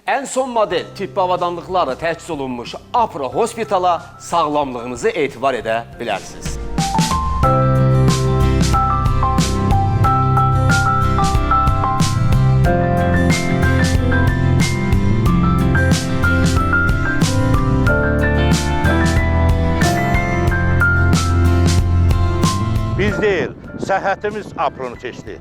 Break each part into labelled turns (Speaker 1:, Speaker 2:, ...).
Speaker 1: Ən son model tibbi avadanlıqlarla təchiz olunmuş Apro Hospitala sağlamlığınızı etibar edə bilərsiniz.
Speaker 2: Biz deyil, səhhətimiz Apronu seçdi.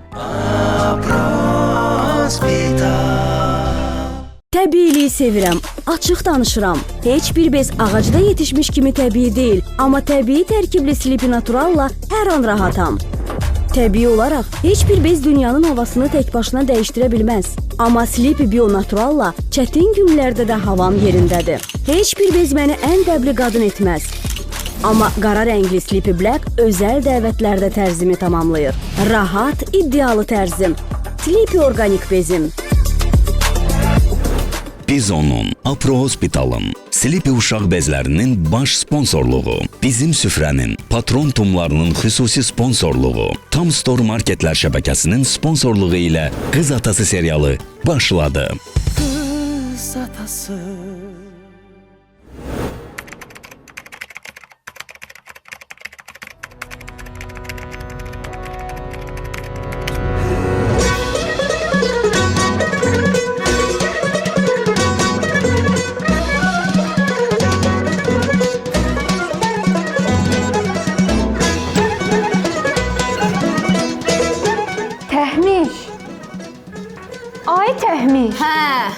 Speaker 3: Təbiiliyi sevirəm, açıq danışıram. Heç bir bez ağacda yetişmiş kimi təbii deyil, amma təbii tərkibli Sleepy Naturalla hər an rahatam. Təbii olaraq heç bir bez dünyanın havasını tək başına dəyişdirə bilməz. Amma Sleepy Bio Naturalla çətin günlərdə də havam yerindədir. Heç bir bez məni ən dəbli qadın etməz. Amma qara rəngli Sleepy Black özəl dəvətlərdə tərzimi tamamlayır. Rahat, iddialı tərzim. Sleepy organik bezim.
Speaker 4: Bizonun, Apro Hospitalın, Sleepy uşaq bezlərinin baş sponsorluğu, Bizim Süfrənin, Patron tumlarının xüsusi sponsorluğu, Tam Store Marketlər şəbəkəsinin sponsorluğu ilə Qız Atası serialı başladı.
Speaker 5: Qız Atası.
Speaker 6: Ay Təhmiş.
Speaker 7: Hə.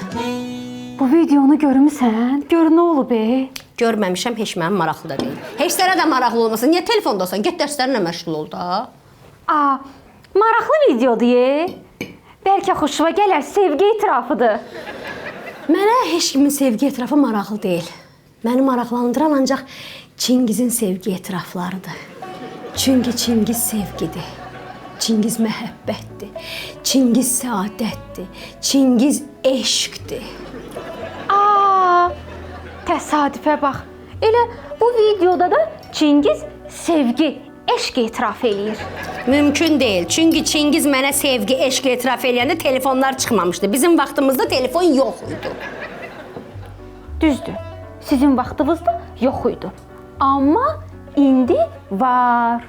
Speaker 6: Bu videonu görmüsən? Gör nə olub be?
Speaker 7: Görməmişəm, heç mənim maraqlı da deyil. Heç sənə də maraqlı olmasın. Niyə telefondasan? Get dərslərinlə məşğul ol da.
Speaker 6: Maraqlı videodur ye. Bəlkə xoşuma gələr, sevgi etirafıdır.
Speaker 7: Mənə heç kimin sevgi etirafı maraqlı deyil. Məni maraqlandıran ancaq Çingizin sevgi etiraflarıdır. Çünki Çingiz sevgidir. Çingiz məhəbbətdir, Çingiz səadətdir, Çingiz eşqdir.
Speaker 6: Təsadüfə bax. Elə bu videoda da Çingiz sevgi, eşq etiraf eləyir.
Speaker 7: Mümkün deyil. Çünki Çingiz mənə sevgi, eşq etiraf eləyəndə telefonlar çıxmamışdı. Bizim vaxtımızda telefon yox idi.
Speaker 6: Düzdür, sizin vaxtınızda yox idi. Amma indi var.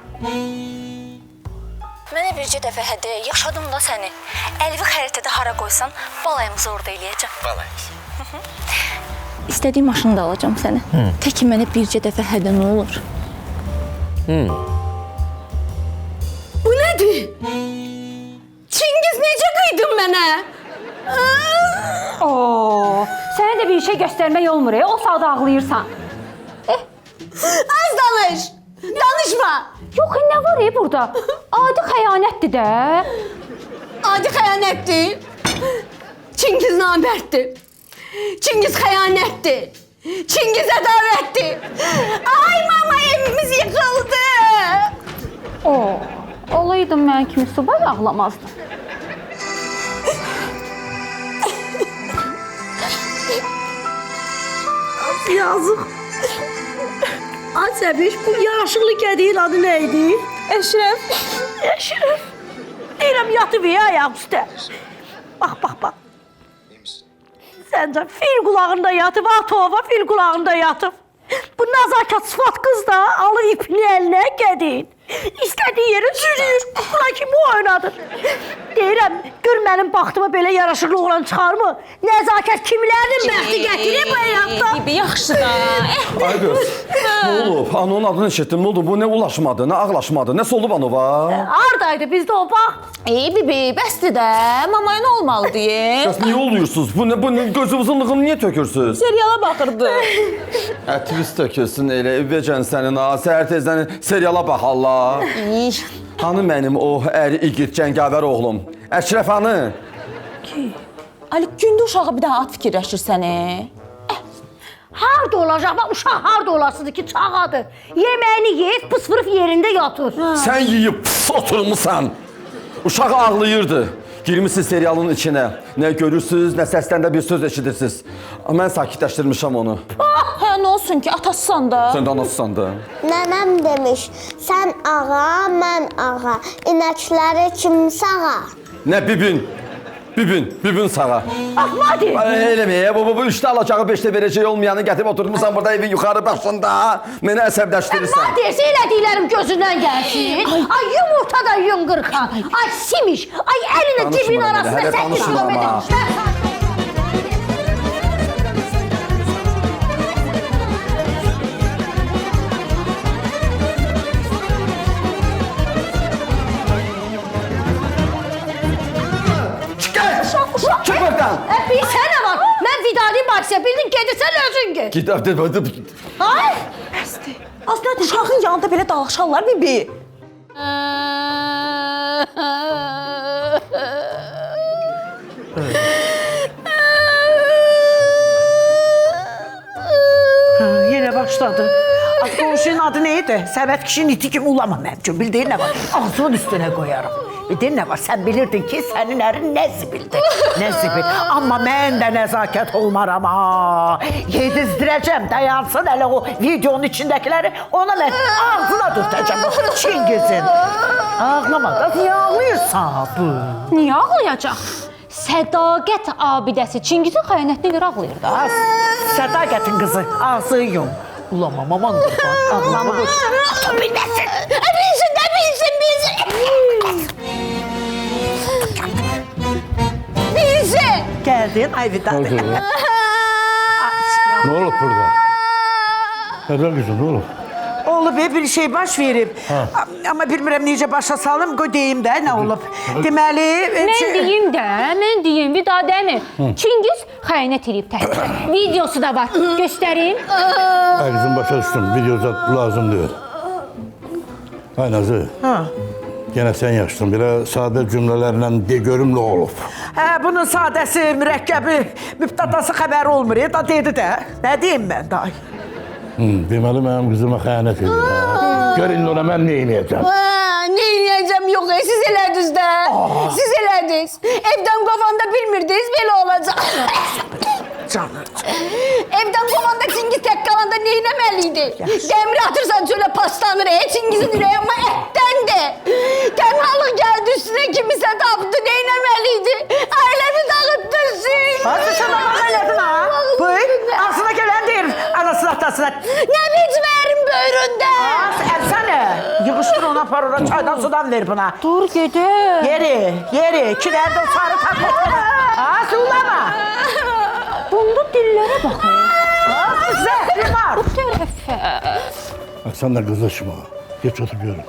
Speaker 8: Mənə bircə dəfə hədiyyə, yaşadım da səni. Əlvi xəritədə hara qoysan, balayımızı orada eləyəcəm.
Speaker 5: Balayımız.
Speaker 8: İstədiyim maşını da alacam sənə. Təki mənə bircə dəfə hədiyyə nə olur?
Speaker 7: Bu nədir? Çingiz necə qıydın mənə?
Speaker 6: Sənə də bir şey göstərmək olmur, o saat ağlayırsan.
Speaker 7: Az danış! Danışma!
Speaker 6: Yox, nə var burada? Adi xəyanətdir də.
Speaker 7: Adi xəyanətdir. Çingiz namərddir. Çingiz xəyanətdir. Çingiz ədavətdir. Ay mama, evimiz yıxıldı.
Speaker 6: Olaydım mən kimi subay ağlamazdım.
Speaker 9: Yazıq. Ay Səbiş, bu yaraşıqlı gədiyin adı nə idi?
Speaker 6: Əşrəf.
Speaker 9: Əşrəf. Deyirəm, yatıb ayaq üstə. Bax. Səncə fil qulağında yatıb, atova fil qulağında yatıb. Bu nəzakət sıfat qız da alır ipini əlinə gədiyin. İstədiyi yeri sürüyür. Buna kimi oynadır. Deyirəm, gör mənim baxtımı belə yaraşıqlı oğlan çıxarmı? Nəzakət kimlərinin bəxti gətirir bu həyatda?
Speaker 8: Yaxşı da.
Speaker 10: Ay qız, nə olub? Anonun adını eşitdim, nə oldu? Bu nə ulaşmadı, nə ağlaşmadı, nə olub anova?
Speaker 9: Hardaydı bizdə o, bax.
Speaker 8: Bibi, bəsdir də. Mamaya nə olmalı deyə?
Speaker 10: Siz niyə oluyorsunuz? Bu nə gözünüzün niyə tökürsünüz?
Speaker 8: Seriala baxırdı.
Speaker 10: Twist tökülsün elə, evəcən sənin ha, səhər tezdən seriala bax Allah. Hanı mənim o əri igid cəngavər oğlum? Əşrəf hanı?
Speaker 8: Ali, gündə uşağa bir daha at fikirləşir səni.
Speaker 9: Harda olacaq? Bax, uşaq harda olasıdır ki, çağadır. Yeməyini yeyib, pısfırıb yerində yatır.
Speaker 10: Sən yeyib pıs oturmusan. Uşaq ağlayırdı. Girmişsiniz serialın içinə. Nə görürsünüz, nə səsdən də bir söz eşidirsiniz. Mən sakitləşdirmişəm onu.
Speaker 8: Hə, nə olsun ki, atasısan da.
Speaker 10: Sən də anasısan da.
Speaker 11: Nənəm demiş, sən ağa, mən ağa, inəkləri kim sağa?
Speaker 10: Nə bibin? Bibin sağa.
Speaker 9: Ahmadi.
Speaker 10: Eləməyə, bu üçdə alacağı 5də verəcək olmayanı gətirib oturmuşsan burada evin yuxarı başında. Mənə əsəbləşdirirsən.
Speaker 9: Madiyəsi elədiklərim gözündən gəlsin. Ay yumurta da yun qırxan. Ay simiş. Ay əlini cibin arasına
Speaker 10: Hələ danışma amma. Çık buradan.
Speaker 9: Bir sənə var. Mən Vidadi Marsiya bildin gedirsən özün ged.
Speaker 10: Git.
Speaker 9: Ay. Aslında uşağın yanında belə dalaşarlar bibi. Yenə başladı. Qonşunun adı neydi? Səbət kişinin iti kimi ulama məhcum. Bildiyin nə var? Ağzının üstünə qoyarım. Bildiyin nə var? Sən bilirdin ki, sənin ərin nə zibildir. Nə zibil. Amma mən də nəzakət olmaram ha. Yedizdirəcəm, dayansın hələ o videonun içindəkiləri. Ona mən ağzına dürtəcəm Çingizin. Ağlama da, niyə ağlayırsan bu?
Speaker 6: Niyə ağlayacaq? Sədaqət abidəsi Çingizin xəyanətini görə ağlayır da.
Speaker 9: Sədaqətin qızı, ağzını yum. Ulamam, aman qurban, ağlama. Bilməsin. Bilsin, də bilsin. Bilsin. Gəldin, ay Vidadi.
Speaker 2: Ne olub burada? Nədən qızım, nə olub?
Speaker 9: Olub, bir şey baş verib. Amma bilmirəm necə başa salım, qoy deyim də nə olub. Deməli...
Speaker 6: Mən deyim, Vidadi əmi. Çingiz xəyanət edib təhqirə. Videosu da var, göstərim.
Speaker 2: Ay qızım, başa düşdüm, video lazım deyil. Ay Nazı, yenə sən yaxşısın, belə sadə cümlələrlə de görüm nə olub.
Speaker 9: Bunun sadəsi, mürəkkəbi, mübtədası xəbəri olmur, da dedi də. Nə deyim mən day?
Speaker 2: Deməli mənim qızıma xəyanət edir. Gör indi ona mən nə eləyəcəm?
Speaker 7: Ne eləyəcəm yox, siz elədiniz də. Siz elədiniz. Evdən qovanda bilmirdiniz, belə olacaq.
Speaker 9: Canım.
Speaker 7: Evdən qovanda Çingiz tək qalanda neynəməliydi? Dəmir atırsan çölə paslanır, Çingizin ürəyi amma ətdəndir. Tənhalıq gəldi üstünə kimisə tapdı, neynəməliydi? Ailəmi dağıtdırsın.
Speaker 9: Bazı sən aman elədin ha? Buyur, ağzına gələn deyir, anasını atasına.
Speaker 7: Nə vicmərim böyründə?
Speaker 9: Ərsənə, yığışdır ona parora, çaydan sudan ver buna.
Speaker 6: Dur, gedək.
Speaker 9: Yeri, kilərdə o sarı taklatma. Sullama.
Speaker 6: Bunda dillərə baxın.
Speaker 9: Zəhri var.
Speaker 6: Bu tərəfə.
Speaker 2: Sən də qızışma, geç otur görün.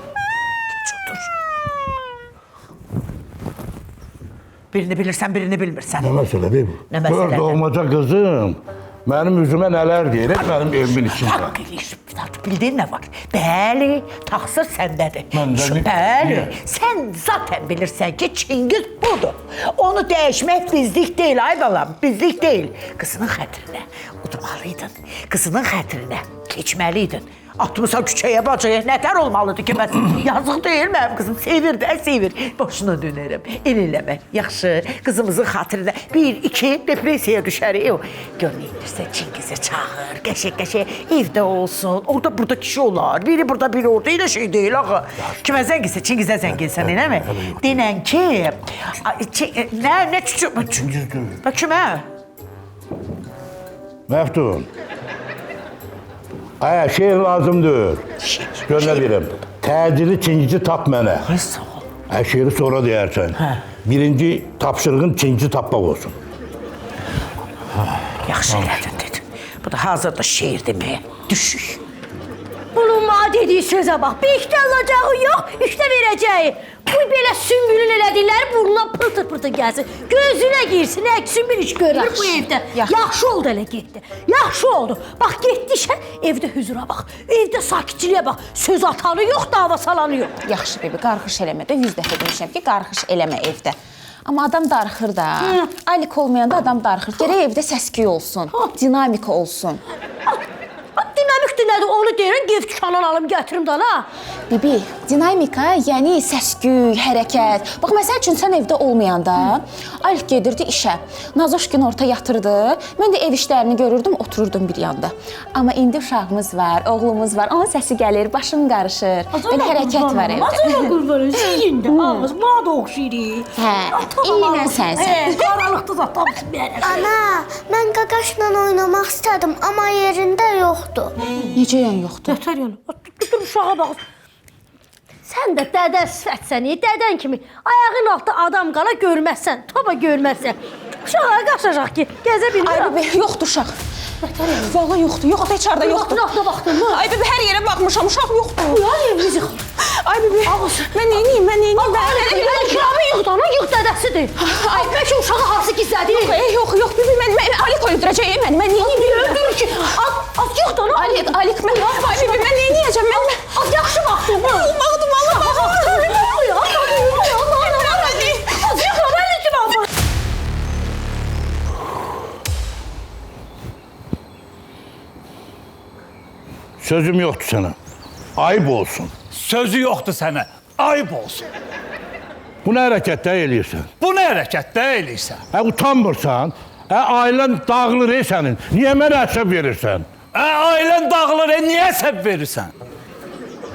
Speaker 9: Birini bilirsən, birini bilmirsən.
Speaker 2: Nə məsələdir bu?
Speaker 9: Nə məsələdir?
Speaker 2: Gör doğmaca qızım, mənim üzümə nələr deyir, mənim evimin içində.
Speaker 9: Haqq eləyirsin, bildiyin nə var? Bəli, taxsır səndədir.
Speaker 2: Məndə mi?
Speaker 9: Bəli,
Speaker 2: Niyə?
Speaker 9: sən zaten bilirsən ki, Çingiz budur. Onu dəyişmək bizlik deyil, ay balam, bizlik deyil. Qızının xətrinə udmalıydın, qızının xətrinə keçməliydin. Atmısan küçəyə bacaya, nətər olmalıdır ki, bəs yazıq deyil mənim qızım, sevir də, sevir. Boşuna dönərəm, el eləmə, yaxşı, qızımızın xatirinə 1-2 depresiyaya düşərik. Gör neydirsə Çingizə çağır, qəşək evdə olsun, orada burada kişi olar, biri burada, biri orada, elə şey deyil axı. Kimə zənginsə, Çingizə zənginsən, elə mi? Denən ki, nə çüçü? Bax, kimə?
Speaker 2: Məftun. Ay, şeir lazımdır. Gör nə deyirəm. Təcili Çingizi tap mənə.
Speaker 9: Ay, sağ ol.
Speaker 2: Ay, şeiri sonra deyərsən. Birinci tapşırığın Çingizi tapmaq olsun.
Speaker 9: Yaxşı elədin dedin. Bu da hazırda şeir deməyə düşük. Bunun mənə dediyi sözə bax. Bir işdə alacağı yox, işdə verəcəyi. Bu belə sümbülün elədikləri burnuna pırtır gəlsin. Gözünə girsin, əksin bir iş görür bu evdə. Yaxşı oldu elə getdi. Yaxşı oldu. Bax getdi işə, evdə hüzura bax. Evdə sakitçiliyə bax. Söz atanı yox, dava salanı yox.
Speaker 12: Yaxşı bebi, qarxış eləmə də 100 dəfə demişəm ki, qarxış eləmə evdə. Amma adam darıxır da. Alik olmayanda adam darıxır. Gərək evdə səs-küy olsun, dinamika olsun.
Speaker 9: Dinamikdir nədir, onu deyirəm, gev dükandan alım, gətirim də, ha?
Speaker 12: Bibi, dinamika, yəni səs-küy, hərəkət. Bax, məsəl üçün sən evdə olmayanda Alif gedirdi işə. Nazoş gün orta yatırdı. Mən də ev işlərini görürdüm, otururdum bir yanda. Amma indi uşağımız var, oğlumuz var. Onun səsi gəlir, başım qarışır. Belə hərəkət var evdə.
Speaker 9: Azana qurbanı, ziyində ağız, bana da oxşayır.
Speaker 12: Hə, eynən sənsən.
Speaker 9: Qaranlıqda zatamsın mənə.
Speaker 11: Ana, mən qaqaşla oynamaq istədim, amma yerində yoxdur.
Speaker 12: Necə yəni yoxdur?
Speaker 9: Nətər yəni? Dur uşağa bax. Sən də dədən sifətsən, dədən kimi ayağın altında adam qala görməzsən, topa görməzsən. Uşağa qaçacaq ki, gəzə bilmir.
Speaker 12: Ay bibi, yoxdur uşaq. Vallahi yoxdur, yoxdur, heç harda yoxdur.
Speaker 9: Yoxdur, baxdın mı?
Speaker 12: Ay bibi, hər yerə baxmışam, uşaq yoxdur.
Speaker 9: Uyan evimiz yıxılır.
Speaker 12: Ay bibi, mən neyniyim, mən neyniyim?
Speaker 9: Mən kiramı yıxdı, ona yıx dədəsidir. Ay, bəlkə uşağı harsı gizlədi?
Speaker 12: Yox, bibi, mən Alik öldürəcək məni, mən neyniyim?
Speaker 9: Öldürür ki, az yıxdı ona.
Speaker 12: Alik, mən, ay bibi, mən neyniyəcəm, mən...
Speaker 9: Az yaxşı baxdın mı?
Speaker 12: Baxdım, Allah baxdım.
Speaker 9: Az yıxdı, mən neçin aldım?
Speaker 2: Sözüm yoxdur sənə. Ayıb olsun.
Speaker 13: Sözü yoxdur sənə. Ayıb olsun.
Speaker 2: Bu nə hərəkətdə eləyirsən?
Speaker 13: Bu nə hərəkətdə eləyirsən?
Speaker 2: Utanmırsan? Ailən dağılır sənin. Niyə mənə əsəb verirsən?
Speaker 13: Ailən dağılır, niyə səb verirsən?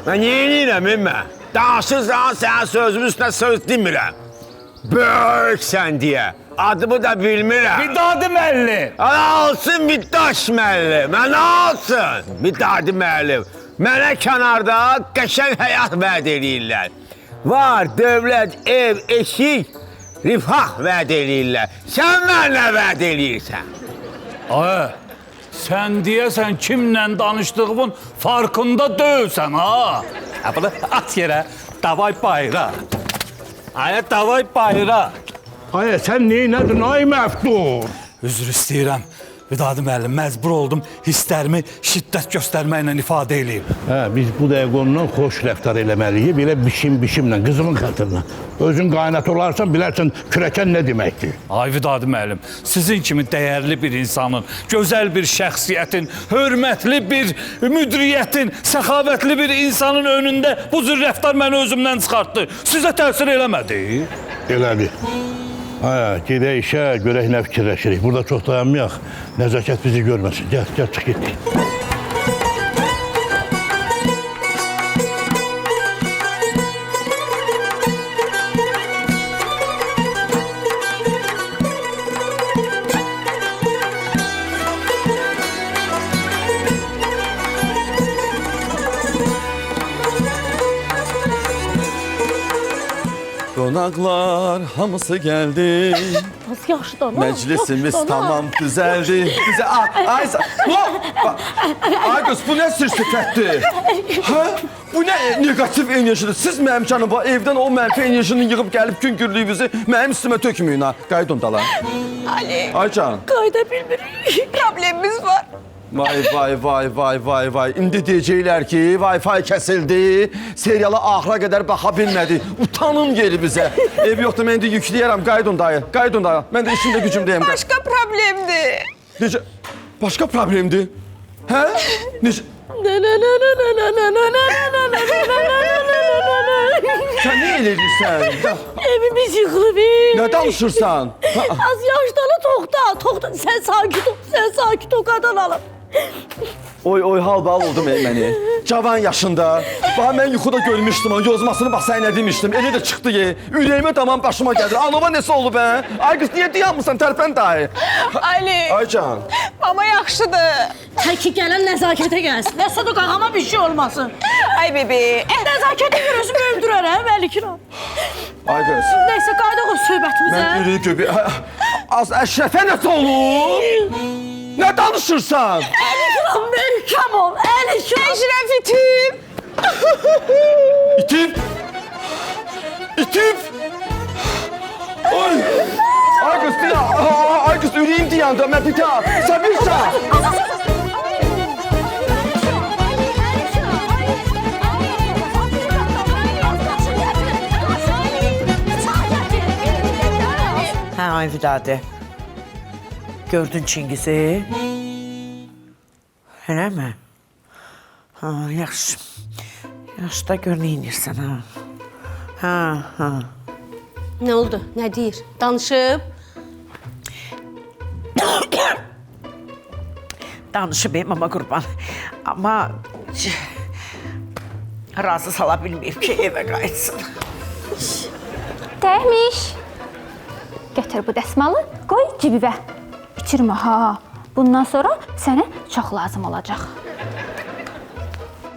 Speaker 10: Mən neyniyirəm, mən? Danışırsan, sənin sözümün üstünə söz demirəm. Böyüksən deyə. Adımı da bilmirəm.
Speaker 13: Vidadi müəllim.
Speaker 10: Alsın Viddaş müəllim. Mən alsın Vidadi müəllim. Mənə kənarda qəşəng həyat vəd eləyirlər. Var, dövlət, ev, eşik, rifah vəd eləyirlər. Sən mənə vəd eləyirsən.
Speaker 13: Sən deyəsən kimlə danışdığımın farkında deyilsən, ha? Bunu at yerə, davay bayra. Davay bayra.
Speaker 2: Sən neynədin, ay məftur?
Speaker 13: Üzr istəyirəm. Vidadi müəllim, məcbur oldum hisslərimi şiddət göstərməklə ifadə eləyim.
Speaker 2: Biz bu dəqiqə ondan xoş rəftar eləməliyik, belə biçimlə, qızımın xətrinə. Özün qaynat olarsan, bilərsən kürəkən nə deməkdir.
Speaker 13: Ay Vidadi müəllim, sizin kimi dəyərli bir insanın, gözəl bir şəxsiyyətin, hörmətli bir müdiriyyətin, səxavətli bir insanın önündə bu cür rəftar məni özümdən çıxartdı. Sizə təsir eləmədi?
Speaker 2: Elədi. Gedək işə, görək nə fikirləşirik. Burada çox dayanmayaq, nəzakət bizi görməsin. Gəl, çıx getdik.
Speaker 10: Qonaqlar hamısı gəldi.
Speaker 9: Az yaxşı da.
Speaker 10: Məclisimiz tamam düzəldi. Ay qız, bu nə sir-sifətdir? Bu nə negativ enerjidir? Siz mənim canım evdən o mənfi enerjini yığıb gəlib güngürlüyünüzü mənim üstümə tökməyin ha. Qaydın dala.
Speaker 12: Ali,
Speaker 10: Ay can.
Speaker 9: Qayda bilmirik.
Speaker 12: problemimiz var.
Speaker 10: Vay. İndi deyəcəklər ki, Wi-Fi kəsildi, seriala axıra qədər baxa bilmədi. Utanım geli bizə. Ev yoxdur, mən indi yükləyərəm. Qaydın dayı. Mən də işimdə gücümdəyəm.
Speaker 12: Başqa problemdir.
Speaker 10: Necə? Başqa problemdir? Hə? Necə? Sən nə eləyirsən?
Speaker 9: Evimiz yıxılıb.
Speaker 10: Nə danışırsan?
Speaker 9: Az yaşdalı toxta. Sən sakit ol, qadan alım.
Speaker 10: Oy, hal-bal oldum məni. Cavan yaşında. Mən yuxuda görmüşdüm, yozmasını bax sənə demişdim. Elə də çıxdı ye. Ürəyimə tamam başıma gəldi. Anova nəsə olub hə? Ay qız, niyə dayanmısan tərpən dayı?
Speaker 12: Ali,
Speaker 10: Ay can.
Speaker 12: mama yaxşıdır.
Speaker 9: Təki gələn nəzakətə gəlsin. Nəsə də qağama bir şey olmasın.
Speaker 12: Ay bebi.
Speaker 9: Nəzakətə görürsün, öldürərəm, Məlikina.
Speaker 10: Ay qız.
Speaker 9: Nəysə, qayda qoy söhbətimizə.
Speaker 10: Mən ürəyim göbü. Az Əşrəfə nəsə olub? Nə danışırsan?
Speaker 9: Əlikina, mürkəm ol, Əlikina.
Speaker 12: Əşrəf itib.
Speaker 10: İtib? Ay qız, ürəyim dayandı. Mən bir daha. Sabirsən.
Speaker 5: Ay Vidadi. Gördün Çingizi? Elə mi? Yaxşı. Yaşda gör nə inirsən, ha? Ha.
Speaker 7: Nə oldu? Nə deyir? Danışıb?
Speaker 5: Danışıb mama qurban. Amma razı sala bilməyib ki, evə qayıtsın.
Speaker 6: Dəymiş. Götür bu dəsmalı, qoy cibivə. İçirmə ha. Bundan sonra sənə çox lazım olacaq.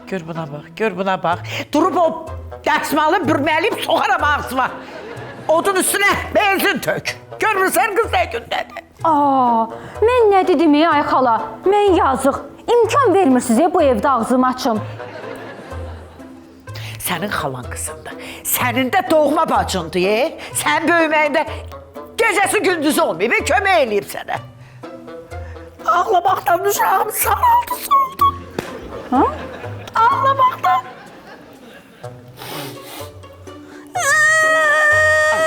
Speaker 5: Gör buna bax. Durub o dəsmalı bürməliyib soxaram ağzıma. Odun üstünə benzin tök. Görmürsən qız nə gündədir?
Speaker 6: Mən nə dedim ay xala? Mən yazıq. İmkan vermirsiniz bu evdə ağzımı açım.
Speaker 5: Sənin xalan qızındır. Sənin də doğma bacındır. Sən böyüməyində gecəsi gündüzü olmayıb, kömək eləyib sənə. Ağlamaqdan uşağım saraldı, soldu.
Speaker 6: Ha?
Speaker 5: Ağlamaqdan.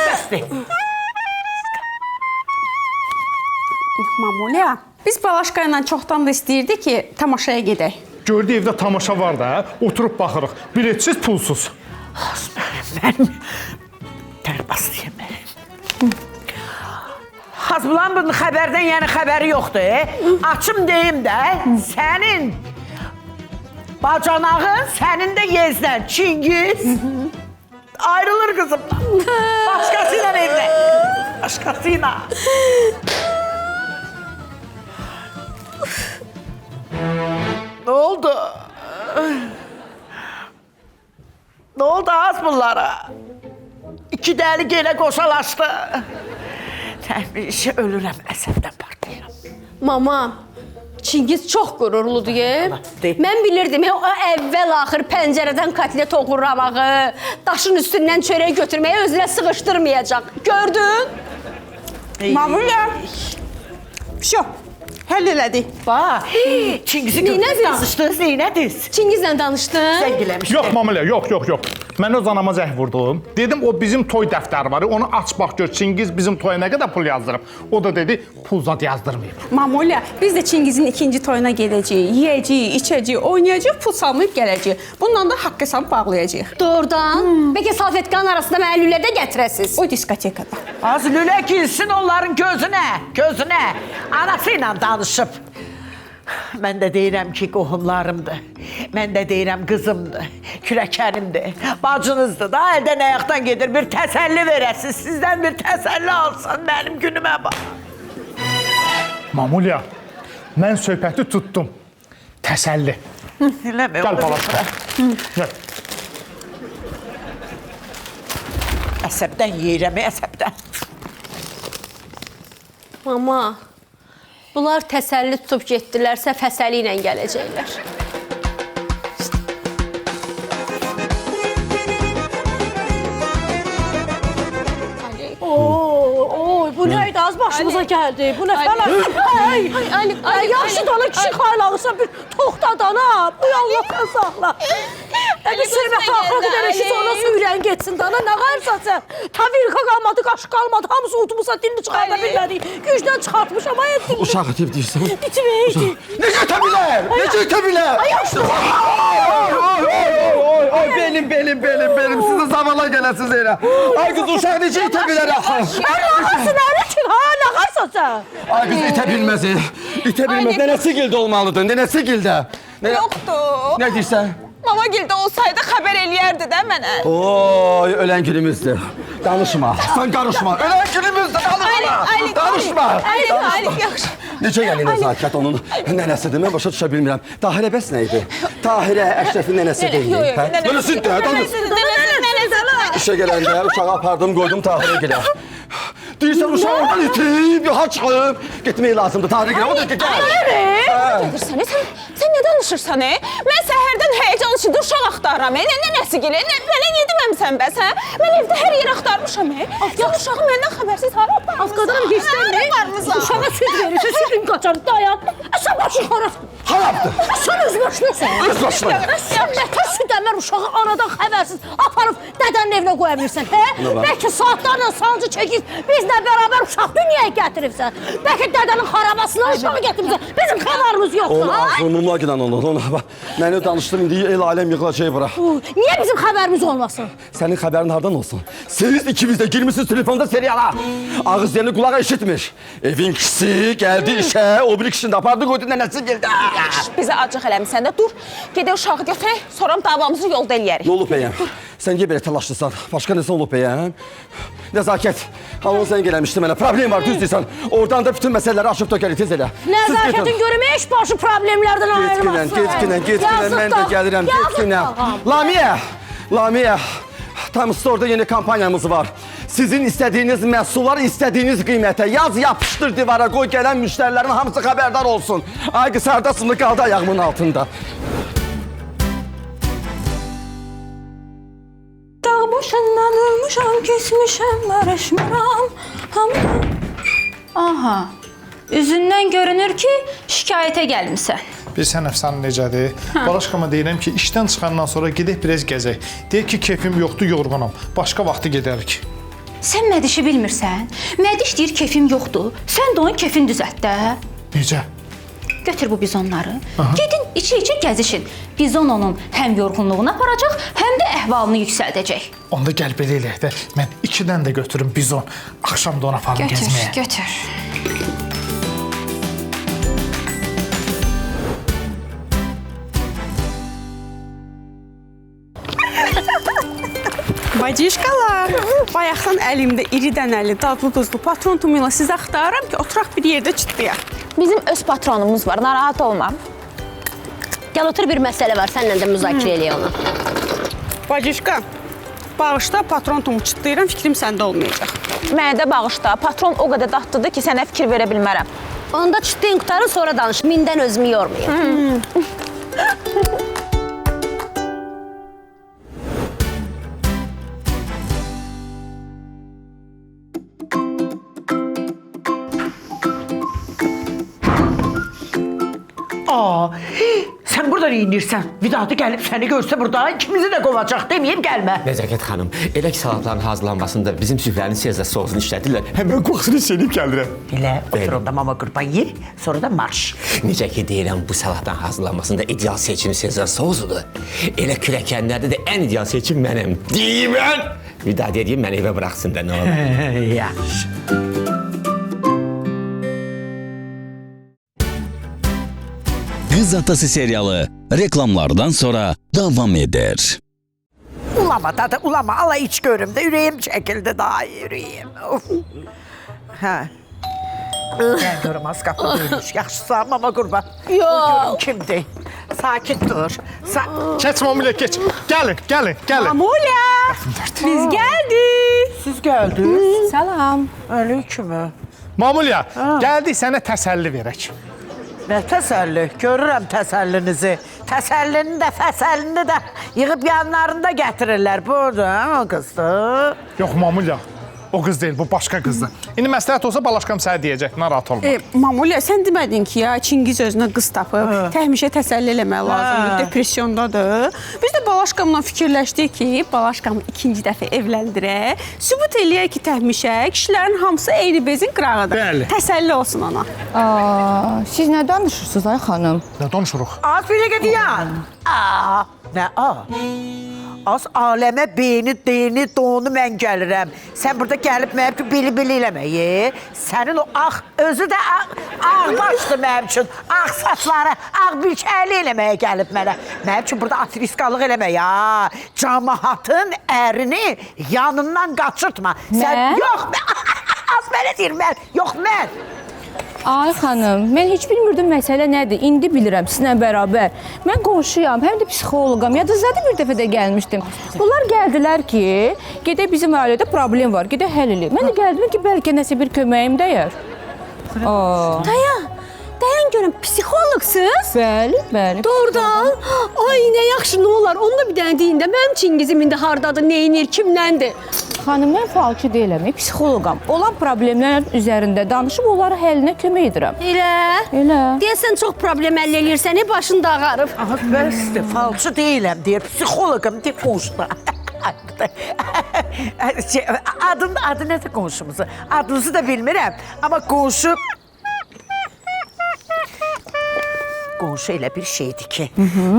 Speaker 5: Bəsdir.
Speaker 14: Mamulya, biz Balaşqa ilə çoxdan da istəyirdik ki, tamaşaya gedək.
Speaker 15: Gördü evdə tamaşa var da, oturub baxırıq. Biletsiz, pulsuz.
Speaker 5: Mən tərbasıyım mənim. Hazbulan bunun xəbərdən yəni xəbəri yoxdur. Açım deyim də, sənin bacanağın, sənin də Yezdən, Çingiz ayrılır qızımdan. Başqasıyla evlə. Başqasıyla. Ne oldu? Ne oldu az bunlara? İki deli gene koşalaştı. Təbii ölürəm, əsəbdən partlayıram.
Speaker 7: Mama, Çingiz çox qürurludur. Mən bilirdim, o əvvəl-axır pəncərədən kotlet oğurlamağı, daşın üstündən çörək götürməyi özünə sıxışdırmayacaq. Gördün?
Speaker 14: Mamulya, şo, həll elədik.
Speaker 5: Bax, Çingiz'i gördünüz, danışdınız, neynədiniz?
Speaker 7: Çingizlə danışdın?
Speaker 5: Zəngiləmişdi.
Speaker 15: Yox, Mamilya, yox. Mən öz anama zəng vurdum. Dedim, o bizim toy dəftəri var. Onu aç, bax, gör, Çingiz bizim toya nə qədər pul yazdırıb. O da dedi, pul zad yazdırmayıb.
Speaker 14: Mamulya, biz də Çingizin ikinci toyuna gedəcəyik, yeyəcəyik, içəcəyik, oynayacağıq, pul salmayıb gələcəyik. Bundan da haqq hesabı bağlayacağıq.
Speaker 7: Doğrudan? Bəlkə salfetkanın arasında mənə lülə də gətirəsiz?
Speaker 14: O diskotekada.
Speaker 5: Az lülə girsin onların gözünə. Anası ilə danışıb. Mən də deyirəm ki, qohumlarımdır. Mən də deyirəm qızımdır, kürəkənimdir, bacınızdır da, əldən ayaqdan gedir, bir təsəlli verəsiz, sizdən bir təsəlli alsın mənim günümə bax.
Speaker 15: Mamulya, mən söhbəti tutdum. Təsəlli.
Speaker 5: Eləmə,
Speaker 15: Gəl Balaşqa. Gəl.
Speaker 5: Əsəbdən yeyirəm, əsəbdən.
Speaker 7: Mama, bunlar təsəlli tutub getdilərsə fəsəli ilə gələcəklər.
Speaker 9: Oy, bu neydi? Az başımıza geldi. Bu ne falan? Ay, yaxşı dana kişi xaylağısa bir toxtadan ha. Bu Allah'tan saxla. Bir sürmə xalqa qədər eşit ona sürən getsin dana. Nə qayırsan sən? Tavirka qalmadı, qaşıq qalmadı. Hamısı utumuza dilini çıxarda bilmədik. Gücdən çıxartmışam. Ay, dilini.
Speaker 16: Uşağı tip deyirsən.
Speaker 9: Bitimeydi.
Speaker 16: Necə ötə bilər? Necə ötə bilər?
Speaker 9: Ay, yaxşı.
Speaker 16: Oy, benim. Siz də zavala gələsiniz elə. Ay qız, uşaq necə itə bilər?
Speaker 9: Allah'ın nə ki? Ha, nə qayırsan sən?
Speaker 16: Ay biz itə bilməzik. İtə bilməz. Nənəsi gildə olmalıdır. Nənəsi gildə.
Speaker 17: Yoxdur.
Speaker 16: Nə deyirsən?
Speaker 17: Mama gildə olsaydı xəbər eləyərdi də mənə.
Speaker 16: Oy, ölən günümüzdür. Danışma. Sən qarışma. Ölən günümüzdür. Danışma.
Speaker 17: Alif, yaxşı.
Speaker 16: Necə yəni nəzakət onun nənəsidir? Mən başa düşə bilmirəm. Tahirə bəs nə idi? Tahirə Əşrəfin nənəsi deyil. Nənəsidir. İşə gələndə uşağı apardım, qoydum Tahirə gilə. Deyirsən uşağı oradan itib, yoxa çıxıb. Getmək lazımdır Tahirə gilə. O da ki, gəl.
Speaker 17: Sən nə danışırsan? Mən səhərdən həyəcan içində uşaq axtarıram. Nənəsi gilə. Mənə niyə deməmsən bəs? Mən evdə hər yer axtarmışam. Ya uşağı məndən xəbərsiz hara aparmısan?
Speaker 9: Az qadınım hirslənmə. Uşağa süd verirsə, südün qaçar, dayan. Sən başın xarab.
Speaker 16: Harabdır.
Speaker 9: Sən öz başınasın.
Speaker 16: Öz başına.
Speaker 9: Sən nətər süd əmər uşağı anadan xəbərsiz aparıb dədənin evinə qoya bilirsən, hə? Bəlkə saatlarla sancı çəkir, biz Bizimlə bərabər uşaq dünyaya gətiribsən. Bəlkə dədənin xarabasına uşağı gətiribsən. Bizim xəbərimiz yoxdur.
Speaker 16: Onu ağzımla gidən onu. Məni danışdırın indi el aləm yığılacaq bura.
Speaker 9: Niyə bizim xəbərimiz olmasın?
Speaker 16: Sənin xəbərin hardan olsun? Siz ikiniz də girmişsiniz telefonda seriala. Ağız yeni qulağa eşitmir. Evin kişisi gəldi işə, o bir kişini də apardı qoydu nənəsi gəldi.
Speaker 17: Bizə acıq eləmisən də dur. Gedək uşağı götürək, sonra davamızı yolda eləyərik.
Speaker 16: Nə olub bəyəm? Sən niyə belə təlaşlısan? Başqa nəsə olub bəyəm? Nəzakət. Halon sən gələmişdi mənə. Problem var, düz deyirsən. Oradan da bütün məsələləri aşıb tökərik, tez elə.
Speaker 9: Nəzakətin görümə heç başı problemlərdən ayrılmasın.
Speaker 16: Getginən, mən də gəlirəm, getginən. Lamiyə, tam orada yeni kampanyamız var. Sizin istədiyiniz məhsullar istədiyiniz qiymətə yaz, yapışdır divara, qoy gələn müştərilərin hamısı xəbərdar olsun. Ay qız hardasın, qaldı ayağımın altında.
Speaker 6: Dağ başından ölmüşəm, kesmişəm, mərəşmirəm. Aha, üzündən görünür ki, şikayətə gəlmişsən.
Speaker 15: Bilsən əfsanə necədir? Balaşqama deyirəm ki, işdən çıxandan sonra gedək biraz gəzək. Deyək ki, keyfim yoxdur, yorğunam. Başqa vaxtı gedərik.
Speaker 6: Sən Mədişi bilmirsən. Mədiş deyir keyfim yoxdur. Sən də onun keyfini düzəlt də.
Speaker 15: Necə?
Speaker 6: Götür bu bizonları. Gedin içi-içi gəzişin. Bizon onun həm yorğunluğunu aparacaq, həm də əhvalını yüksəldəcək.
Speaker 15: Onda gəl belə eləyək də. Mən 2-dən də götürüm bizon. Axşam da ona aparım gəzməyə.
Speaker 6: Götür.
Speaker 14: Bacışqalar, bayaqdan əlimdə iri dənəli, dadlı-duzlu patron tumu ilə sizi axtarıram ki, oturaq bir yerdə çıtlayaq.
Speaker 17: Bizim öz patronumuz var, narahat olma.
Speaker 7: Gəl otur bir məsələ var, səninlə də müzakirə eləyək onu.
Speaker 14: Bacışqa, bağışda patron tumu çıtlayıram, fikrim səndə olmayacaq.
Speaker 17: Mənə də bağışda, patron o qədər dadlıdır ki, sənə fikir verə bilmərəm.
Speaker 7: Onda çıtlayın qutarın, sonra danış. Minden özümü yormayayım.
Speaker 5: Sən burada neyinirsən? Vidadı gəlib səni görsə burada ikimizi də qovacaq deməyib gəlmə.
Speaker 10: Nəzakət xanım, elə ki salatların hazırlanmasında bizim süfrənin Sezar sosunu işlədirlər. Həmən qoxusunu içəlib gəlirəm.
Speaker 5: Elə otur onda mama qurban yer, sonra da marş.
Speaker 10: Necə ki deyirəm, bu salatların hazırlanmasında ideal seçim Sezar sosudur. Elə kürəkənlərdə də ən ideal seçim mənəm. Deyim mən! Vidadı edeyim, məni evə bıraxsın da nə olur.
Speaker 5: Yaxşı.
Speaker 4: Qız Atası serialı reklamlardan sonra davam eder.
Speaker 5: Ulama dadı, ulama. Allah iç görüm də, ürəyim çəkildi daha ürəyim. Hə. Gəl görüm, az qapı döyülmüş. Yaxşısa, mama qurban. Yox. Kimdir? Sakit dur.
Speaker 15: Keç Mamulya, keç. Gəlin.
Speaker 14: Mamulya, biz gəldik.
Speaker 5: Siz gəldiniz.
Speaker 14: Salam.
Speaker 5: Aleyküm.
Speaker 15: Mamulya, gəldik sənə təsəlli verək.
Speaker 5: Nə təsəlli? Görürəm təsəllinizi. Təsəllini də, fəsəlini də yığıb yanlarında gətirirlər. Burada o qızdır.
Speaker 15: Yox Mamulya, o qız deyil, bu başqa qızdır. İndi məsləhət olsa Balaşqam sənə deyəcək, narahat olma.
Speaker 14: Mamulya, sən demədin ki, ya Çingiz özünə qız tapıb, təhmişə təsəlli eləmək lazımdır, depresyondadır. Biz də Balaşqamla fikirləşdik ki, Balaşqamı ikinci dəfə evləndirək, sübut eləyək ki, təhmişə kişilərin hamısı eyni bezin qırağıdır.
Speaker 15: Bəli.
Speaker 14: Təsəlli olsun ona.
Speaker 12: Siz nə danışırsınız ay xanım?
Speaker 15: Nə danışırıq?
Speaker 5: Az bir dəqiqə deyən. Nə Az aləmə beyni, deyini, donu mən gəlirəm. Sən burada gəlib mənim ki, bili-bili eləməyi. Sənin o özü də ağ başdı mənim üçün. Ağ saçları, ağ bilkəli eləməyə gəlib mənə. Mənim üçün burada atriskallıq eləmək ya. Camaatın ərini yanından qaçırtma. Sən, yox, az mənə deyir mən, yox mən.
Speaker 12: Ay xanım, mən heç bilmirdim məsələ nədir. İndi bilirəm sizinlə bərabər. Mən qonşuyam, həm də psixoloqam. Yadınızdadır bir dəfə də gəlmişdim. Bunlar gəldilər ki, gedək bizim ailədə problem var, gedək həll eləyək. Mən də gəldim ki, bəlkə nəsə bir köməyim dəyər.
Speaker 9: Dayan görüm, psixoloqsuz?
Speaker 12: Bəli.
Speaker 9: Doğrudan? Ay, nə yaxşı, nə olar? Onu da bir dənə deyin də, mənim Çingizim indi hardadır, neyinir, kimləndir?
Speaker 12: Xanım, mən falçı deyiləm, psixoloqam. Olan problemlərin üzərində danışıb onları həllinə kömək edirəm.
Speaker 9: Elə. Deyəsən çox problem həll eləyirsən, başın da ağarıb.
Speaker 5: Bəsdir, falçı deyiləm deyir, psixoloqam deyir, qonşuda. Adı nədir qonşumuzun? Adınızı da bilmirəm. Amma qonşu elə bir şeydir ki,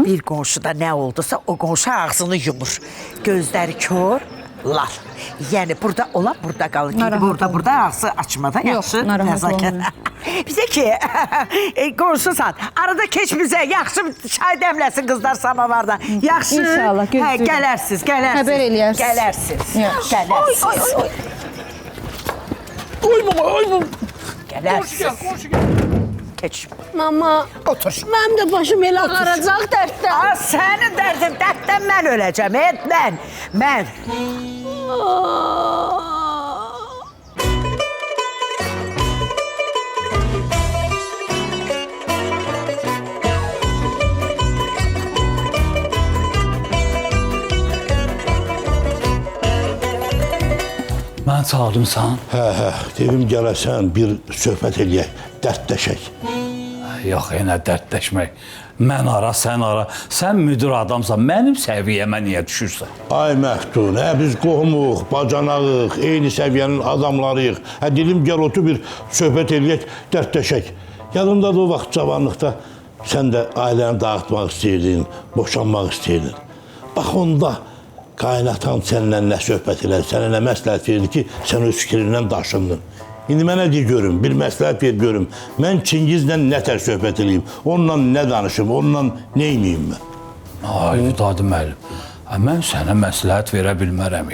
Speaker 5: bir qonşuda nə oldusa o qonşu ağzını yumur. Gözləri kör, lal. Yəni burada olan burada qalır. Burada ağzı açmada yaxşı.
Speaker 6: Yox, narahat olma.
Speaker 5: Bizə ki, qonşusan, arada keç bizə, yaxşı çay dəmləsin qızlar samavardan. Yaxşı.
Speaker 6: İnşallah, gözləyirəm.
Speaker 5: Gələrsiz.
Speaker 6: Xəbər eləyərsiniz.
Speaker 5: Gələrsiz.
Speaker 13: Oy baba.
Speaker 5: Gələrsiz. Keç.
Speaker 9: Mama,
Speaker 5: otur.
Speaker 9: Mənim də başım elə ağaracaq dərddən.
Speaker 5: Sənin dərddən mən öləcəm, mən.
Speaker 13: Mən çağırımsan?
Speaker 2: Hə, dedim gələsən bir söhbət eləyək, dərdləşək.
Speaker 13: Yox, yenə dərdləşmək. Mən ara, sən ara. Sən müdür adamsan, mənim səviyyəmə niyə düşürsən?
Speaker 2: Ay Məhdun, biz qohumuq, bacanağıq, eyni səviyyənin adamlarıyıq. Dedim gəl otur bir söhbət eləyək, dərdləşək. Yadımdadır o vaxt cavanlıqda sən də ailəni dağıtmaq istəyirdin, boşanmaq istəyirdin. Bax onda qaynatan səninlə nə söhbət elədi, sənə nə məsləhət verdi ki, sən öz fikrindən daşındın. İndi mənə deyir görüm, bir məsləhət ver görüm. Mən Çingizlə nə tər söhbət eləyim, onunla nə danışım, onunla nə eləyim mən?
Speaker 13: Ay, Dadı müəllim, mən sənə məsləhət verə bilmərəm.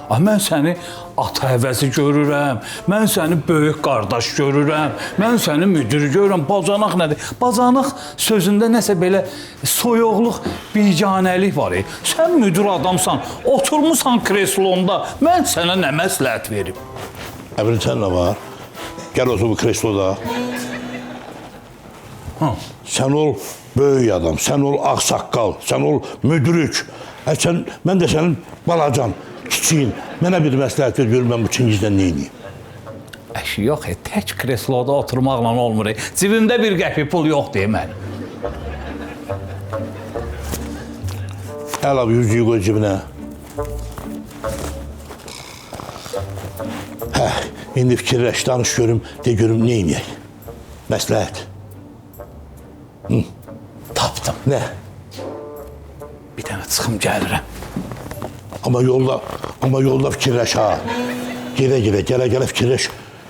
Speaker 13: Mən səni ata əvəzi görürəm, mən səni böyük qardaş görürəm, mən səni müdür görürəm. Bacanaq nədir? Bacanaq sözündə nəsə belə soyuqluq, biganəlik var. Sən müdür adamsan, oturmusan kreslonda, mən sənə nə məsləhət verim?
Speaker 2: Əbrin, sən nə var? Gəl otur bu kresloda. Sən ol böyük adam, sən ol ağsaqqal, sən ol müdürük. Mən də sənin balacan, kiçiyin. Mənə bir məsləhət ver, görüm mən bu Çingizlə nə edeyim?
Speaker 13: Əşi, yox, tək kresloda oturmaqla olmur. Cibimdə bir qəpi pul yoxdur mənim.
Speaker 2: Əl abi, 100-cüyü qoy cibinə. İndi fikirləş, danış görüm, de görüm nə edəyək? Məsləhət.
Speaker 13: Tapdım.
Speaker 2: Nə?
Speaker 13: Bir dənə çıxım gəlirəm.
Speaker 2: Amma yolda fikirləş ha. Gələ fikirləş,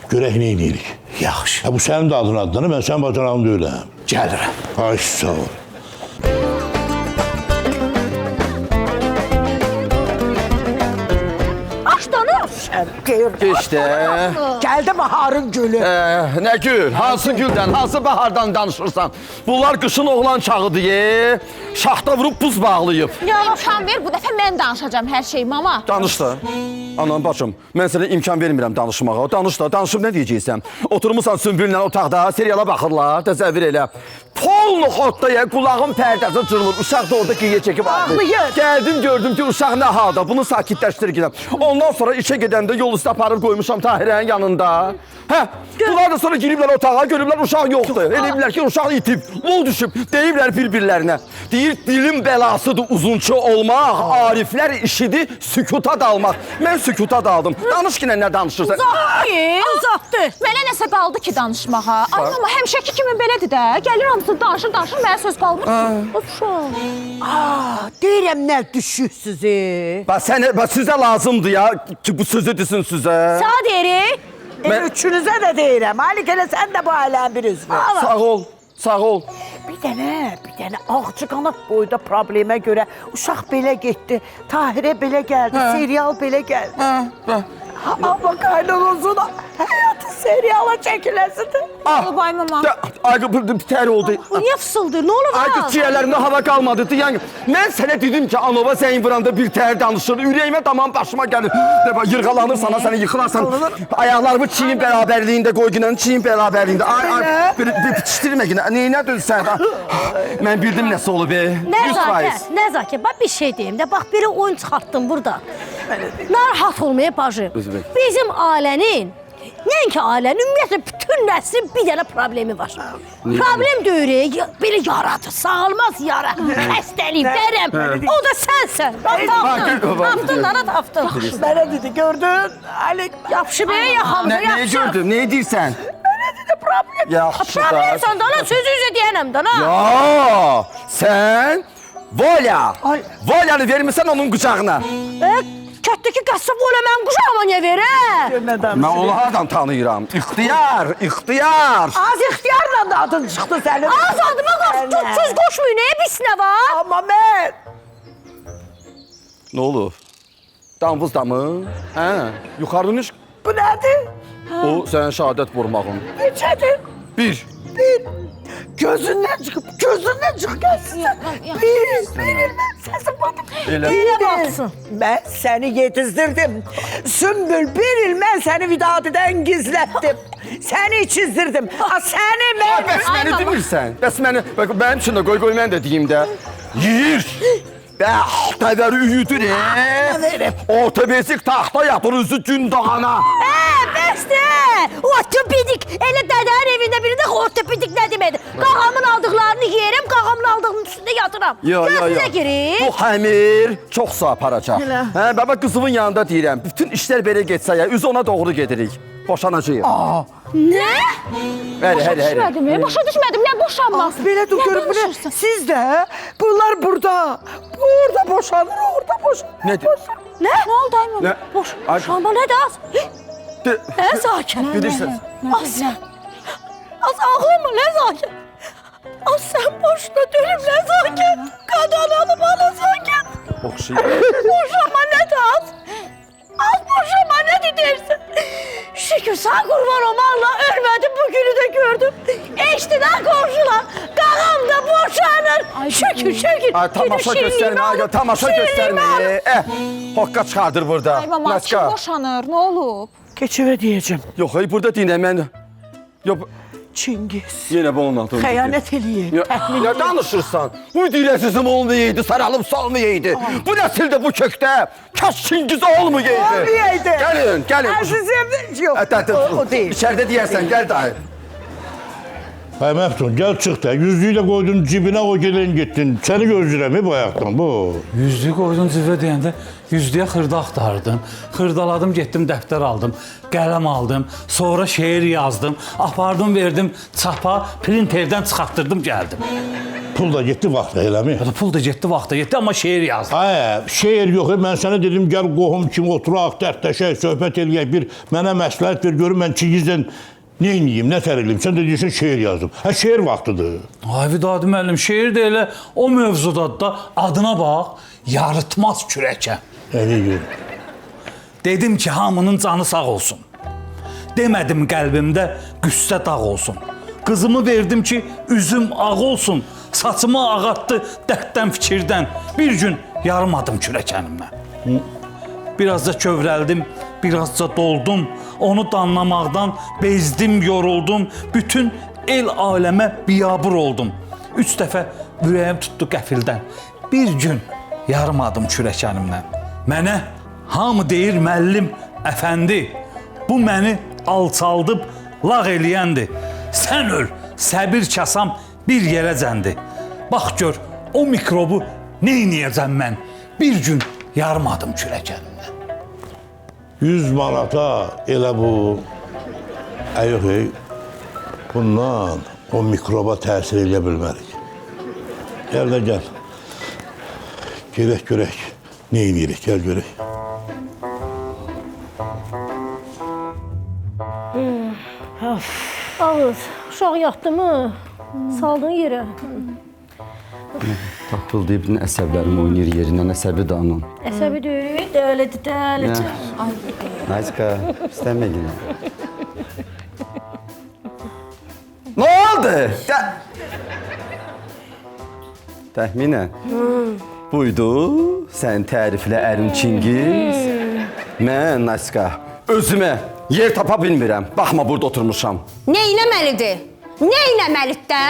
Speaker 2: görək nə edirik.
Speaker 13: Yaxşı.
Speaker 2: Bu sənin də adın adını, mən sənin bacanağın deyiləm.
Speaker 13: Gəlirəm.
Speaker 2: Ay, sağ ol.
Speaker 1: İşte.
Speaker 5: Gəldi baharın gülü.
Speaker 1: Nə gül? Hansı güldən, hansı bahardan danışırsan? Bunlar qışın oğlan çağıdır, şaxta vurub buz bağlayıb.
Speaker 17: İmkan ver, bu dəfə mən danışacağım hər şeyi, mama.
Speaker 16: Danış da. Anam, bacım, mən sənə imkan vermirəm danışmağa. Danış da, danışıb nə deyəcəksən? Oturmuşsan Sümbüllə otaqda, seriala baxırlar, təsəvvür elə. Pol noxotda ya, qulağın pərdəsi cırılır. Uşaq da orada qıyıya çəkib ağlayır. Gəldim, gördüm ki, uşaq nə halda, bunu sakitləşdirgirəm. Ondan sonra işə gedəndə yol üstə aparıb qoymuşam Tahirənin yanında. Bunlar da sonra giriblər otağa, görüblər uşaq yoxdur. Elə bilirlər ki, uşaq itib, lol düşüb, deyiblər bir-birlərinə. Deyir, dilin bəlasıdır uzunçu olmaq, ariflər işidir sükuta dalmaq. Mən sükuta daldım. Danış ki, nə danışırsan?
Speaker 17: Uzatdı. Mənə nəsə qaldı ki, danışmağa. Ay, mama, həmişəki kimi belədir də. Gəlir hamısı danışır, mənə söz qalmır ki.
Speaker 5: Deyirəm nə düşüksüz.
Speaker 16: Sizə lazımdır ya ki, bu sözü desin sizə.
Speaker 9: Sağ deyirik.
Speaker 5: Üçünüzə də deyirəm. Halik elə sən də bu ailənin bir üzvü.
Speaker 16: Sağ ol.
Speaker 5: Bir dənə ağcı qanat boyda problemə görə uşaq belə getdi, Tahirə belə gəldi, serial belə gəldi. Amma qaynanasının həyatı seriala çəkiləsidir.
Speaker 17: Ay, mama.
Speaker 16: Ay, bir tər oldu.
Speaker 9: Niyə fısıldır? Nə olur?
Speaker 16: Ay, ciyərlərimdə hava qalmadı. Yəni, mən sənə dedim ki, Anova zəng vuranda bir tər danışır. Ürəyimə tamam başıma gəlir. Yırğalanır sana, səni yıxılarsan. Ayaqlarımı çiyin bərabərliyində qoy günən, çiyin bərabərliyində. Ay, bitişdirmə günə. Neyinə dözsən? Mən bildim nəsə olub.
Speaker 9: Nəzakət, bax bir şey deyim də. Bax, biri oyun çıxartdın burada. Narahat olmaya bacı. Bizim ailənin Nəinki ailənin, ümumiyyətlə bütün nəslin bir dənə problemi var. Problem deyil, belə yaradır, sağalmaz yara, xəstəlik, vərəm. O da sənsən. Tapdın, ana tapdın.
Speaker 5: Mənə dedi, gördün?
Speaker 9: Yapışıb yaxamıza,
Speaker 16: Neyi
Speaker 9: yapışıb.
Speaker 16: gördüm, neyi deyirsən?
Speaker 5: Mənə dedi, problem.
Speaker 16: Yaxşı da.
Speaker 9: Problemsən da, ana, sözü üzə deyənəm da, ana.
Speaker 16: Ya, sen Volya. Volyanı vermişsən onun qucağına.
Speaker 9: Kətdəki qəssab ola mənim quşağıma niyə verə?
Speaker 16: Mən onu hardan tanıyıram? İxtiyar, ixtiyar.
Speaker 5: Az ixtiyarla da adın çıxdı sənin.
Speaker 9: Az adıma qalsın, çox söz qoşmayın, nə bilsin nə var?
Speaker 5: Amma mən...
Speaker 16: Ne olur? Damvız damı? Hə, yuxarı düş.
Speaker 5: Bu nədir?
Speaker 16: O sənin şəhadət vurmağın.
Speaker 5: Neçədir?
Speaker 16: Bir.
Speaker 5: Gözündən çıxıb gəlsin. Bir il mən səsim batım.
Speaker 16: Elə
Speaker 5: batsın. Mən səni yetizdirdim. Sümbül, bir il mən səni Vidadi'dən gizlətdim. Səni çizdirdim. Səni mən...
Speaker 16: Bəs məni demirsən. Bəs məni, mənim üçün də qoy mən də deyim də. Yiyir. Təvəri üyüdür, ortopedik taxta yatır üzü gün doğana.
Speaker 9: Bəs nə? Ortopedik, elə dədənin evində birində ortopedik nə deməkdir? Qağamın aldıqlarını yerim, qağamın aldığının üstündə yatıram. Gözünə girir.
Speaker 16: Bu xəmir çox su aparacaq. Hə, baba qızımın yanında deyirəm, bütün işlər belə getsə ya, üzü ona doğru gedirik. Boşanacağıq.
Speaker 9: Nə?
Speaker 16: Başa
Speaker 17: düşmədim, nə boşanmaq?
Speaker 5: Belə dur, görün, siz də, bunlar burada. Burada boşanır, orada boşanır.
Speaker 16: Nədir?
Speaker 9: Nə? Nə oldu Ayman? Boşanma nədir az? Sakin.
Speaker 16: Bilirsiniz.
Speaker 9: Az ağlama, nə sakin? Az sən boşuna dönüm, nə sakin? Qadan alım, ana sakin. Boşanma nədir az? Az boşanma nədir dersin? Şükür sağ qurban olmaqla ölmədim, bu günü də gördüm. Eşdidən qonşular, qağam da boşanır. Şükür.
Speaker 16: Tamaşa göstərmə, tamaşa göstərmə. Hoqqa çıxardır burada.
Speaker 17: Ay mama, kim boşanır, nə olub?
Speaker 5: Keçivə deyəcəm.
Speaker 16: Yox, burada deyinəm mən.
Speaker 5: Çingiz.
Speaker 16: Yenə bu onun adını.
Speaker 5: Xəyanət eləyib.
Speaker 16: Ya danışırsan? Bu diləsizim olmayaydı, saralım salmayaydı. Bu nəsildə bu kökdə kaş Çingiz olmayaydı.
Speaker 5: Olmayaydı.
Speaker 16: Gəlin.
Speaker 5: Əzizim, yox, o deyil.
Speaker 16: İçərdə deyərsən, gəl dayı.
Speaker 2: Ay Məftun, gəl çıx da. Yüzlüyü də qoydun cibinə, o gelin getdin. Səni gözləyirəm bu ayaqdan, bu.
Speaker 13: Yüzlüyü qoydun cibə deyəndə, yüzlüyə xırda axtardım. Xırdaladım, getdim, dəftər aldım, qələm aldım, sonra şeir yazdım, apardım, verdim çapa, printerdən çıxartdırdım, gəldim.
Speaker 2: Pul da getdi vaxtda, eləmi?
Speaker 13: Pul da getdi vaxtda, getdi, amma şeir yazdım.
Speaker 2: Şeir yox, mən sənə dedim, gəl qohum kimi oturaq, dərdləşək, söhbət eləyək, bir mənə məsləhət ver, görüm mən Çingizdən nə inəyim, nə tər eləyim? Sən də deyirsən, şeir yazdım. Şeir vaxtıdır.
Speaker 13: Ay Vidadi müəllim, şeir də elə o mövzudadır da, adına bax, yarıtmaz kürəkə. Dedim ki, hamının canı sağ olsun. Demədim qəlbimdə qüssə dağ olsun. Qızımı verdim ki, üzüm ağ olsun. Saçımı ağartdı dərddən fikirdən. Bir gün yarımadım kürəkənimdən. Biraz da kövrəldim, biraz da doldum. Onu danlamaqdan bezdim, yoruldum. Bütün el aləmə biyabır oldum. 3 dəfə ürəyim tutdu qəfildən. Bir gün yarımadım kürəkənimdən. Mənə hamı deyir müəllim, əfəndi. Bu məni alçaldıb lağ eləyəndir. Sən öl, səbir kasam bir yerə cəndi. Bax gör, o mikrobu neyniyəcəm mən? Bir gün yarımadım kürəkənimdən.
Speaker 2: 100 manata elə bu, yox, bundan o mikroba təsir eləyə bilmərik. Gəl də gəl. Gedək görək, nə edirik, gəl görək.
Speaker 9: Ağız, uşaq yatdı mı? Saldın yerə.
Speaker 16: Tapıl deyib, əsəblərim oynayır yerindən, əsəbi də anam.
Speaker 9: Əsəbi deyil, dəlidir.
Speaker 16: Nazika, istəmə yine. Nə oldu? Təxminən. Buydu, sən təriflə ərin Çingiz. Mən, Nazika, özümə yer tapa bilmirəm. Baxma, burada oturmuşam.
Speaker 7: Nə eləməlidir? Nə eləməlidir də?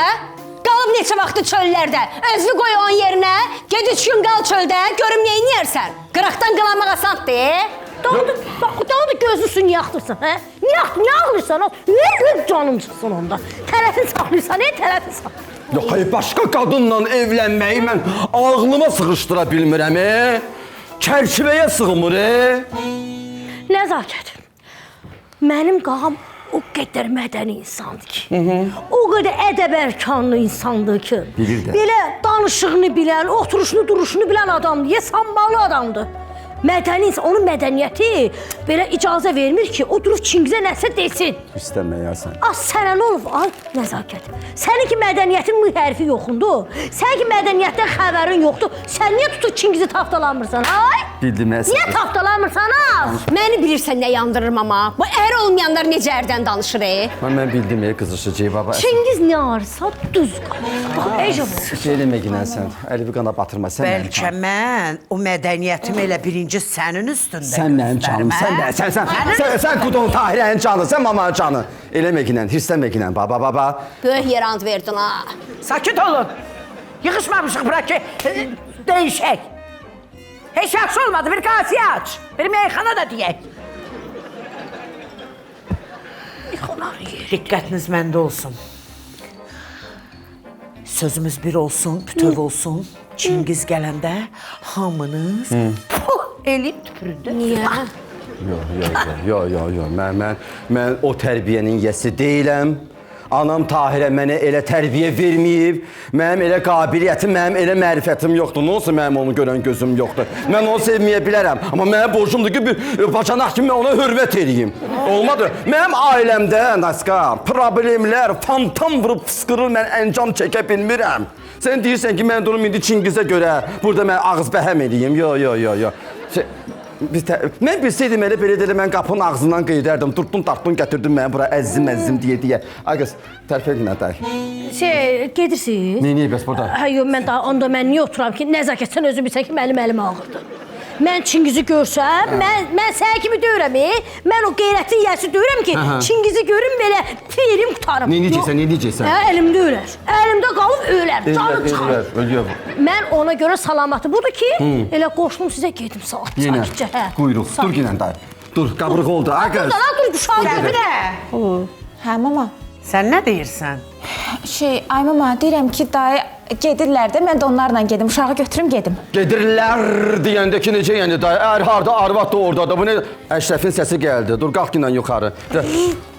Speaker 7: Qalıb neçə vaxtı çöllərdə. Özünü qoy onun yerinə. Ged 3 gün qal çöldə. Görüm nə eləyərsən. Qıraqdan qılamaq asandır.
Speaker 9: Daha da gözünü suyunu yaxdırsan, hə? Niyə ağlayırsan? Niyə canım çıxsın onda? Tərəfin saxlayırsan, tərəfin saxlayırsan.
Speaker 1: Yox, hayır, başqa qadınla evlənməyi mən ağlıma sıxışdıra bilmirəm. Çərçivəyə sığmır.
Speaker 9: Nəzakət. Mənim qağam o qədər mədəni insandır ki, o qədər ədəb-ərkanlı insandır ki,
Speaker 1: Bilir də.
Speaker 9: belə danışığını bilən, oturuşunu, duruşunu bilən adamdır, sanmalı adamdır. Mədəni insan, onun mədəniyyəti belə icazə vermir ki, o durub Çingizə nəsə desin.
Speaker 1: İstəməyərsən.
Speaker 9: Az sənə nə olub? Ay, nəzakət. Sənin ki mədəniyyətin mühərrifi yoxundur. Sənin ki mədəniyyətdən xəbərin yoxdur. Sən niyə tutub Çingizi tapdalanmırsan? Ay?
Speaker 1: Bildim,
Speaker 9: Niyə tapdalanmırsan?
Speaker 7: Məni bilirsən nə yandırırım amma. Bu ər olmayanlar necə ərdən danışır?
Speaker 1: Mən bildim, qızışıcı baba.
Speaker 9: Çingiz nə arsa düz qalır.
Speaker 1: Şey eləmə ginən sən, əlimi qana batırma.
Speaker 5: Bəlkə mən o mədəniyyətim elə birinci sənin üstündə.
Speaker 1: Sən mənim canım, sən Qudon Tahirənin canı, sən mamanın canı. Eləmə ginən, hirslənmə ginən, baba.
Speaker 7: Böyük yer and verdin ha.
Speaker 5: Sakit olun. Yığışmamışıq bura ki, değişək. Heç yaxşı olmadı, bir qasiyə aç. Bir meyxana da deyək. Diqqətiniz məndə olsun. Sözümüz bir olsun, bütöv olsun. Çingiz gələndə hamınız elib tüpüründü.
Speaker 7: Niyə?
Speaker 1: Yox. Mən o tərbiyənin yəsi deyiləm. Anam Tahirə mənə elə tərbiyə verməyib. Mənim elə qabiliyyətim, mənim elə mərifətim yoxdur. Nə olsa mənim onu görən gözüm yoxdur. Mən onu sevməyə bilərəm. Amma mənim borcumdur ki, bir bacanaq kimi ona hörmət edeyim. Olmadı. Mənim ailəmdə, Naska, problemlər fantam vurub fıskırır, mən əncam çəkə bilmirəm. Sən deyirsən ki, mən durum indi Çingizə görə burada mən ağız bəhəm edeyim. Yox. Mən bilsəydim belə də mən qapının ağzından qeydərdim. Tutdum, dartdın, gətirdim mənə bura əzzim deyə. Ay qız, tərəf etmə dayı.
Speaker 9: Gedirsiniz?
Speaker 1: Neyi bəs burada?
Speaker 9: Yox, onda mən niyə oturam ki, nəzakət sən özün bilsən ki, mənim əlim ağırdır. Mən Çingizi görsəm, mən sənə kimi deyirəm, mən o qeyrətin yəsi deyirəm ki, Çingizi görüm belə fiilim qutarım.
Speaker 1: Ne diyecəksən?
Speaker 9: Əlimdə ölər. Əlimdə qalıb ölər. Canım çıxır.
Speaker 1: Ölüyor.
Speaker 9: Mən ona görə salamatı budur ki, elə qoşdum sizə gedim saat.
Speaker 1: Yenə, quyruq, dur ginən dayı. Dur, qabrıq oldu, ay qız.
Speaker 9: Dur, quşaq.
Speaker 12: Hə, mama.
Speaker 5: Sən nə deyirsən?
Speaker 12: Ay mama, deyirəm ki, dayı gedirlər də, mən də onlarla gedim, uşağı götürüm gedim.
Speaker 1: Gedirlər deyəndə ki, necə yəni dayı, harda arvad da oradadır. Bu nə? Əşrəfin səsi gəldi. Dur, qalx ginən yuxarı.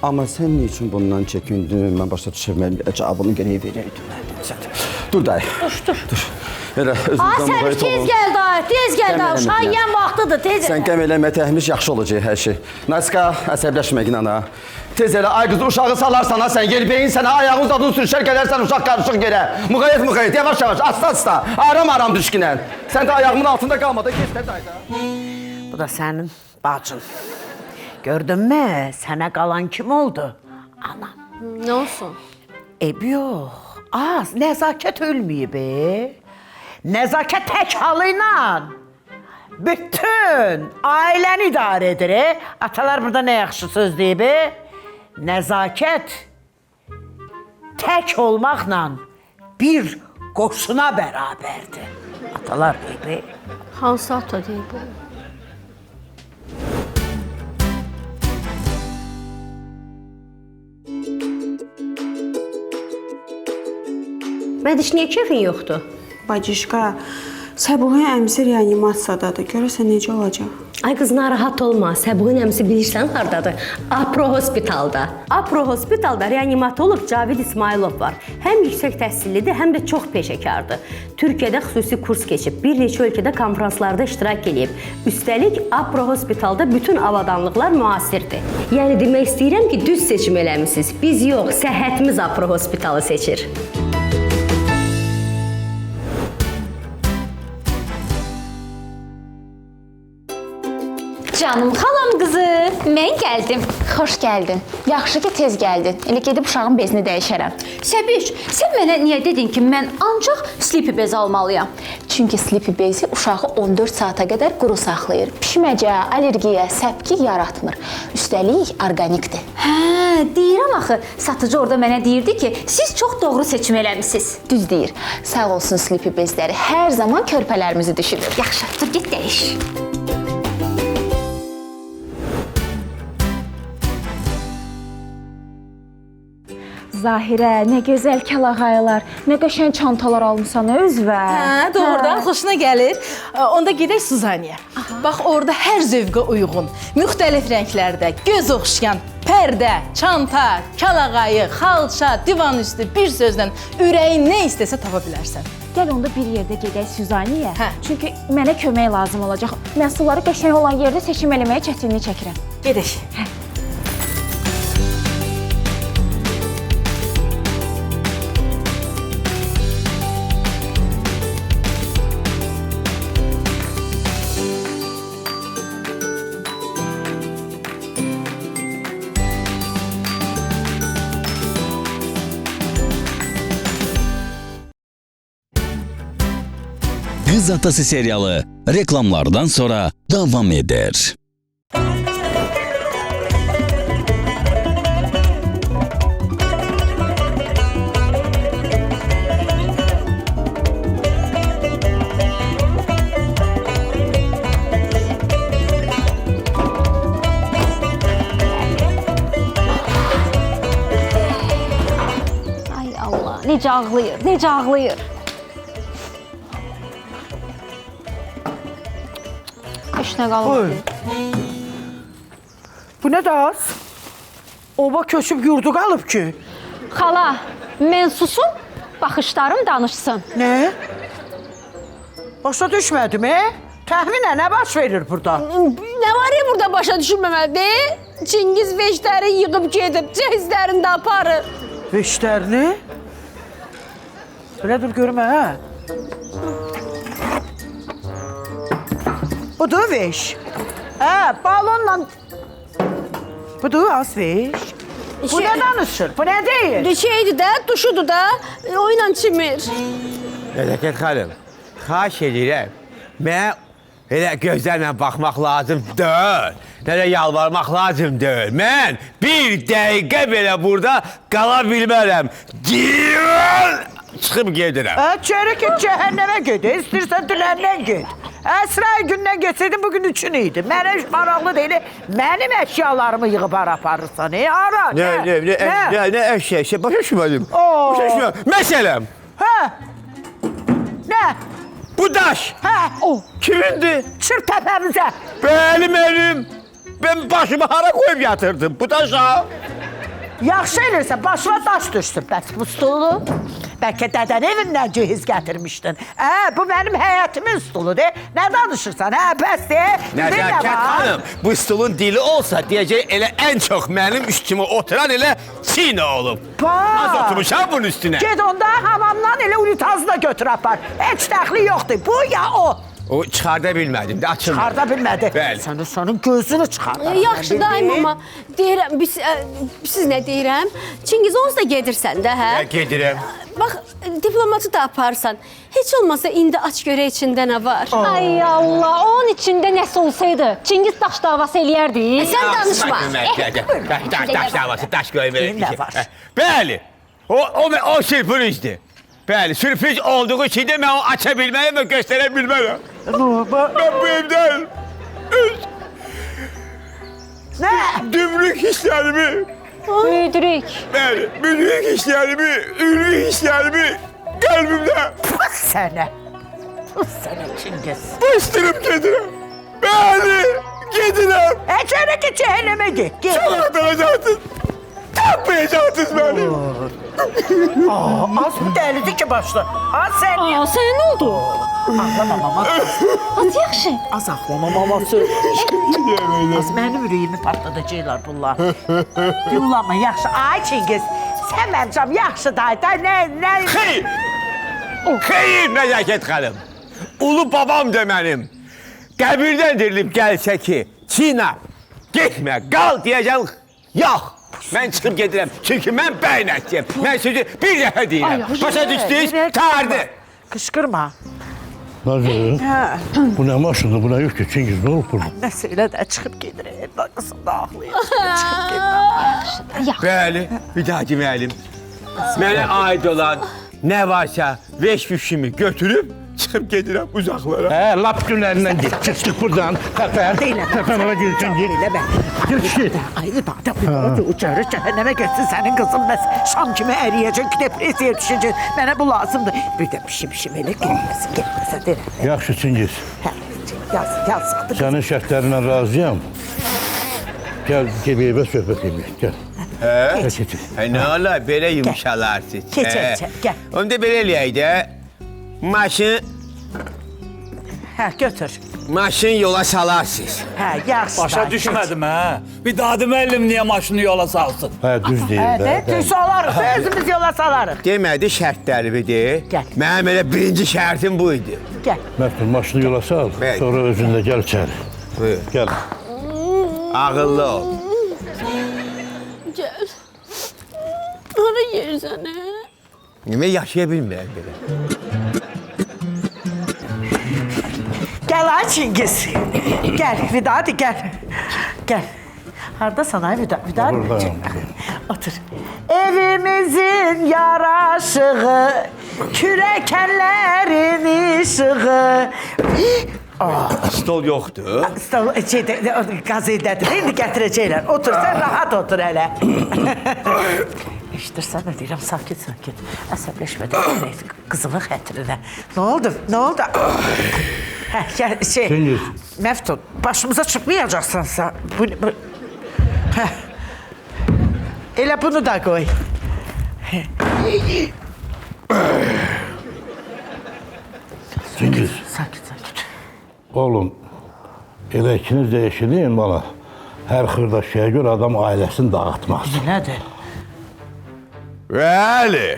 Speaker 1: Amma sən nə üçün bundan çəkindin? Mən başa düşürməyim, cavabını geriyə verəydim. Dur dayı. Dur. Elə özümüzdən müqayət olun.
Speaker 9: Tez gəl dayı, uşaq yiyən vaxtıdır, tez.
Speaker 1: Sən qəm eləmə, təhmiş yaxşı olacaq hər şey. Naska, əsəbləşmə ginən ha. Tez elə, ay qız, uşağı salarsan ha sən, yeribəyin sənə, ayağın zadını sürüşər, gələrsən uşaq qarışıq yerə. Müqayət, yavaş, asta, aram düş ginən. Sən də ayağımın altında qalmadı, keç də dayda.
Speaker 5: Bu da sənin bacın. Gördün mü, sənə qalan kim oldu? Anam.
Speaker 7: Nə olsun?
Speaker 5: Yox, az, nəzakət ölməyib. Nəzakət tək halıyla bütün ailəni idarə edir. Atalar burada nə yaxşı söz deyib. Nəzakət tək olmaqla bir qoşuna bərabərdir. Atalar deyib.
Speaker 7: Hansı ata deyib o? Mədiş, niyə keyfin yoxdur?
Speaker 14: Bacışqa, Səbuhin əmsi reanimasiyadadır. Görəsən necə olacaq?
Speaker 7: Ay qız, narahat olma. Səbuhin əmsi bilirsən hardadır? Apro Hospitalda. Apro Hospitalda reanimatoloq Cavid İsmailov var. Həm yüksək təhsillidir, həm də çox peşəkardır. Türkiyədə xüsusi kurs keçib, bir neçə ölkədə konferanslarda iştirak edib. Üstəlik, Apro Hospitalda bütün avadanlıqlar müasirdir. Yəni demək istəyirəm ki, düz seçim eləmisiniz. Biz yox, səhhətimiz Apro Hospitalı seçir.
Speaker 6: Canım xalam qızı, mən gəldim.
Speaker 12: Xoş gəldin. Yaxşı ki, tez gəldin. Elə gedib uşağın bezini dəyişərəm.
Speaker 6: Səbiş, sən mənə niyə dedin ki, mən ancaq Sleepy bez almalıyam?
Speaker 12: Çünki Sleepy bezi uşağı 14 saata qədər quru saxlayır. Pişməcə, allergiya, səpki yaratmır. Üstəlik, orqanikdir.
Speaker 6: Deyirəm axı, satıcı orada mənə deyirdi ki, siz çox doğru seçim eləmisiniz.
Speaker 12: Düz deyir. Sağ olsun Sleepy bezləri hər zaman körpələrimizi düşünür.
Speaker 6: Yaxşı, dur get dəyiş.
Speaker 12: Zahirə, nə gözəl kəlağaylar, nə qəşəng çantalar almısan özünə.
Speaker 18: Hə, doğrudan xoşuna gəlir. Onda gedək Suzaniyə. Bax, orada hər zövqə uyğun, müxtəlif rənglərdə, göz oxşayan pərdə, çanta, kəlağayı, xalça, divan üstü, bir sözlə ürəyin nə istəsə tapa bilərsən.
Speaker 12: Gəl onda bir yerdə gedək Suzaniyə. Çünki mənə kömək lazım olacaq. Məhsulları qəşəng olan yerdə seçim eləməyə çətinlik çəkirəm.
Speaker 18: Gedək.
Speaker 4: Qız Atası serialı reklamlardan sonra davam eder.
Speaker 6: Ay Allah, necə ağlayır, necə ağlayır. İşinə qalmadı.
Speaker 5: Bu nə daz? Oba köçüb yurdu qalıb ki.
Speaker 6: Xala, mən susum, baxışlarım danışsın.
Speaker 5: Nə? Başa düşmədim, Təxminə nə baş verir burada?
Speaker 7: Nə var ya burada başa düşməməlidir? Çingiz veşləri yığıb gedib, cəhizlərini də aparır.
Speaker 5: Veşlərini? Belə dur görmə, Budur veş. Balonla... Budur az veş. Bu nə danışır? Bu nə deyir?
Speaker 7: Şeydir də, duşudur da, oyla çimir.
Speaker 10: Nəzakət xanım, xahiş edirəm. Mənə elə gözlərlə baxmaq lazım deyil. Nə də yalvarmaq lazım deyil. Mən bir dəqiqə belə burada qala bilmərəm. Çıxıb gedirəm.
Speaker 5: Çörək git, cəhənnəmə ged. İstəyirsən dünəndən ged. Əsra'yı gündən geçsəydin, bugün üçün idi. Mənə heç maraqlı deyil. Mənim əşyalarımı yığıb ara aparırsan. Ara,
Speaker 10: Nə əşya? Başa düşmədim. Başa düşmədim. Məsələm.
Speaker 5: Nə?
Speaker 10: Bu daş. Kimindir?
Speaker 5: Çır təpəmizə.
Speaker 10: Bəli, mənim. Ben başımı hara koyup yatırdım. Bu daşa.
Speaker 5: Yaxşı elirsən, başıma daş düşsün. Bəs bu stulu? Bəlkə dədən evindən cehiz gətirmişdin. Bu mənim həyətimin stuludur. Nə danışırsan, bəsdir?
Speaker 10: Nəzakət xanım, bu stulun dili olsa deyəcək elə ən çox mənim üstümə oturan elə Çinə olub. Az oturmuşam bunun üstünə.
Speaker 5: Ged onda hamamdan elə unitazı da götür apar. Heç dəxli yoxdur, bu ya o.
Speaker 10: O çıxarda bilmədim də, açılmır.
Speaker 5: Çıxarda bilmədi.
Speaker 10: Bəli.
Speaker 5: Sən sənin gözünü çıxarda.
Speaker 7: Yaxşı daim amma deyirəm, siz nə deyirəm? Çingiz onsuz da gedirsən də, hə?
Speaker 10: Gedirəm.
Speaker 7: Bax, diplomatı da aparsan. Heç olmasa indi aç görə içində nə var?
Speaker 6: Ay Allah, onun içində nəsə olsaydı, Çingiz daş davası eləyərdi.
Speaker 7: Sən danışma.
Speaker 10: Daş davası, daş göymək. Bəli, o sürprizdir. Bəli, sürpriz olduğu için de mən o aça bilməyəm və göstərə bilmərəm. Ben bu evdən
Speaker 5: nə?
Speaker 10: Dümrük hisslərimi,
Speaker 6: Müdrik.
Speaker 10: bəli, müdrik hisslərimi, ürlük hisslərimi qəlbimdə
Speaker 5: Sənə Çingiz.
Speaker 10: bastırıb gedirəm. Bəli, gedirəm.
Speaker 5: Çörə ki, cəhənnəmə git.
Speaker 10: Çox axtaracaksınız. Tapmayacaksınız beni.
Speaker 5: Az mı dəlidi ki başla? Sən
Speaker 6: sənə nə oldu?
Speaker 5: Ağlama mama.
Speaker 6: Az yaxşı.
Speaker 5: Az ağlama maması. Az mənim ürəyimi partladacaqlar bunlar. Yulama, yaxşı. Ay Çingiz, sən mənim canım yaxşı dayda. Nə?
Speaker 10: Xeyr. Xeyr, Nəzakət xanım. Ulu babam da mənim. Qəbirdən dirilib gəlsə ki, Çina, getmə, qal deyəcəm. Yox. Mən çıxıb gedirəm. Çünki mən bəynətçiyəm. Mən sözü bir dəfə deyirəm. Başa düşdünüz? Tardı.
Speaker 5: Qışqırma.
Speaker 2: Nazır, bu nə maşındır, bu nə yox ki, Çingiz, nə olub burada?
Speaker 5: Nəsə elə də çıxıb gedirəm. Qısında ağlayır. Çıxıb gedirəm.
Speaker 10: Bəli, bir daha deməlim. Mənə aid olan nə varsa veş-vüşümü götürüb Çıxıb gedirəm uzaqlara.
Speaker 2: Lap günlərindən get. Çıx buradan. Təpər. Təpər ona gülsən git. Gir git.
Speaker 5: Ayrı da uçarı cəhənnəmə getsin sənin qızın bəs şam kimi əriyəcək, depressiyaya düşəcək. Mənə bu lazımdır. Bir də pişim elə getməsə deyirəm.
Speaker 2: Yaxşı Çingiz.
Speaker 5: Hə, yazıqdır.
Speaker 2: Sənin şərtlərindən razıyam. Gəl, gel evə söhbət edək. Gəl.
Speaker 10: Nə ola, belə yumuşalarsınız.
Speaker 5: Keçək, gəl.
Speaker 10: Onda belə eləyək də, maşın...
Speaker 5: Hə, götür.
Speaker 10: Maşın yola salarsınız.
Speaker 5: Hə, yaxşı.
Speaker 13: Başa düşmədim, hə? Bir dadı müəllim niyə maşını yola salsın?
Speaker 2: Hə, düz deyir.
Speaker 5: Hə, düz salarıq, özümüz yola salarıq.
Speaker 10: Demədi şərtləri bidir.
Speaker 5: Gəl.
Speaker 10: Mənim elə birinci şərtim bu idi.
Speaker 5: Gəl.
Speaker 2: Məktub, maşını yola sal, sonra özün də gəl içəri.
Speaker 10: Buyur.
Speaker 2: Gəl.
Speaker 10: Ağıllı ol.
Speaker 7: Gəl. Hara yersən, hə?
Speaker 10: Niyə yaşaya bilmirəm belə?
Speaker 5: Gəl ay Çingiz. Gəl, Vidadi gəl. Gəl. Hardasan ay Vidadi?
Speaker 2: Buradayım.
Speaker 5: Otur. Evimizin yaraşığı, kürəkənlərin işığı.
Speaker 10: Stol yoxdur.
Speaker 5: Stol, qazetədir, indi gətirəcəklər. Otur, sən rahat otur hələ. İşdirsən nə deyirəm, sakit. Əsəbləşmədən, qızının xətrinə. Nə oldu? Hə, Məftun, başımıza çıxmayacaqsansa, hə, elə bunu da qoy.
Speaker 2: Çingiz.
Speaker 5: Sakit.
Speaker 2: Oğlum, elə ikiniz də eşidin bana. Hər xırda şeyə görə adam ailəsini dağıtmaz.
Speaker 5: Nədir?
Speaker 10: Bəli.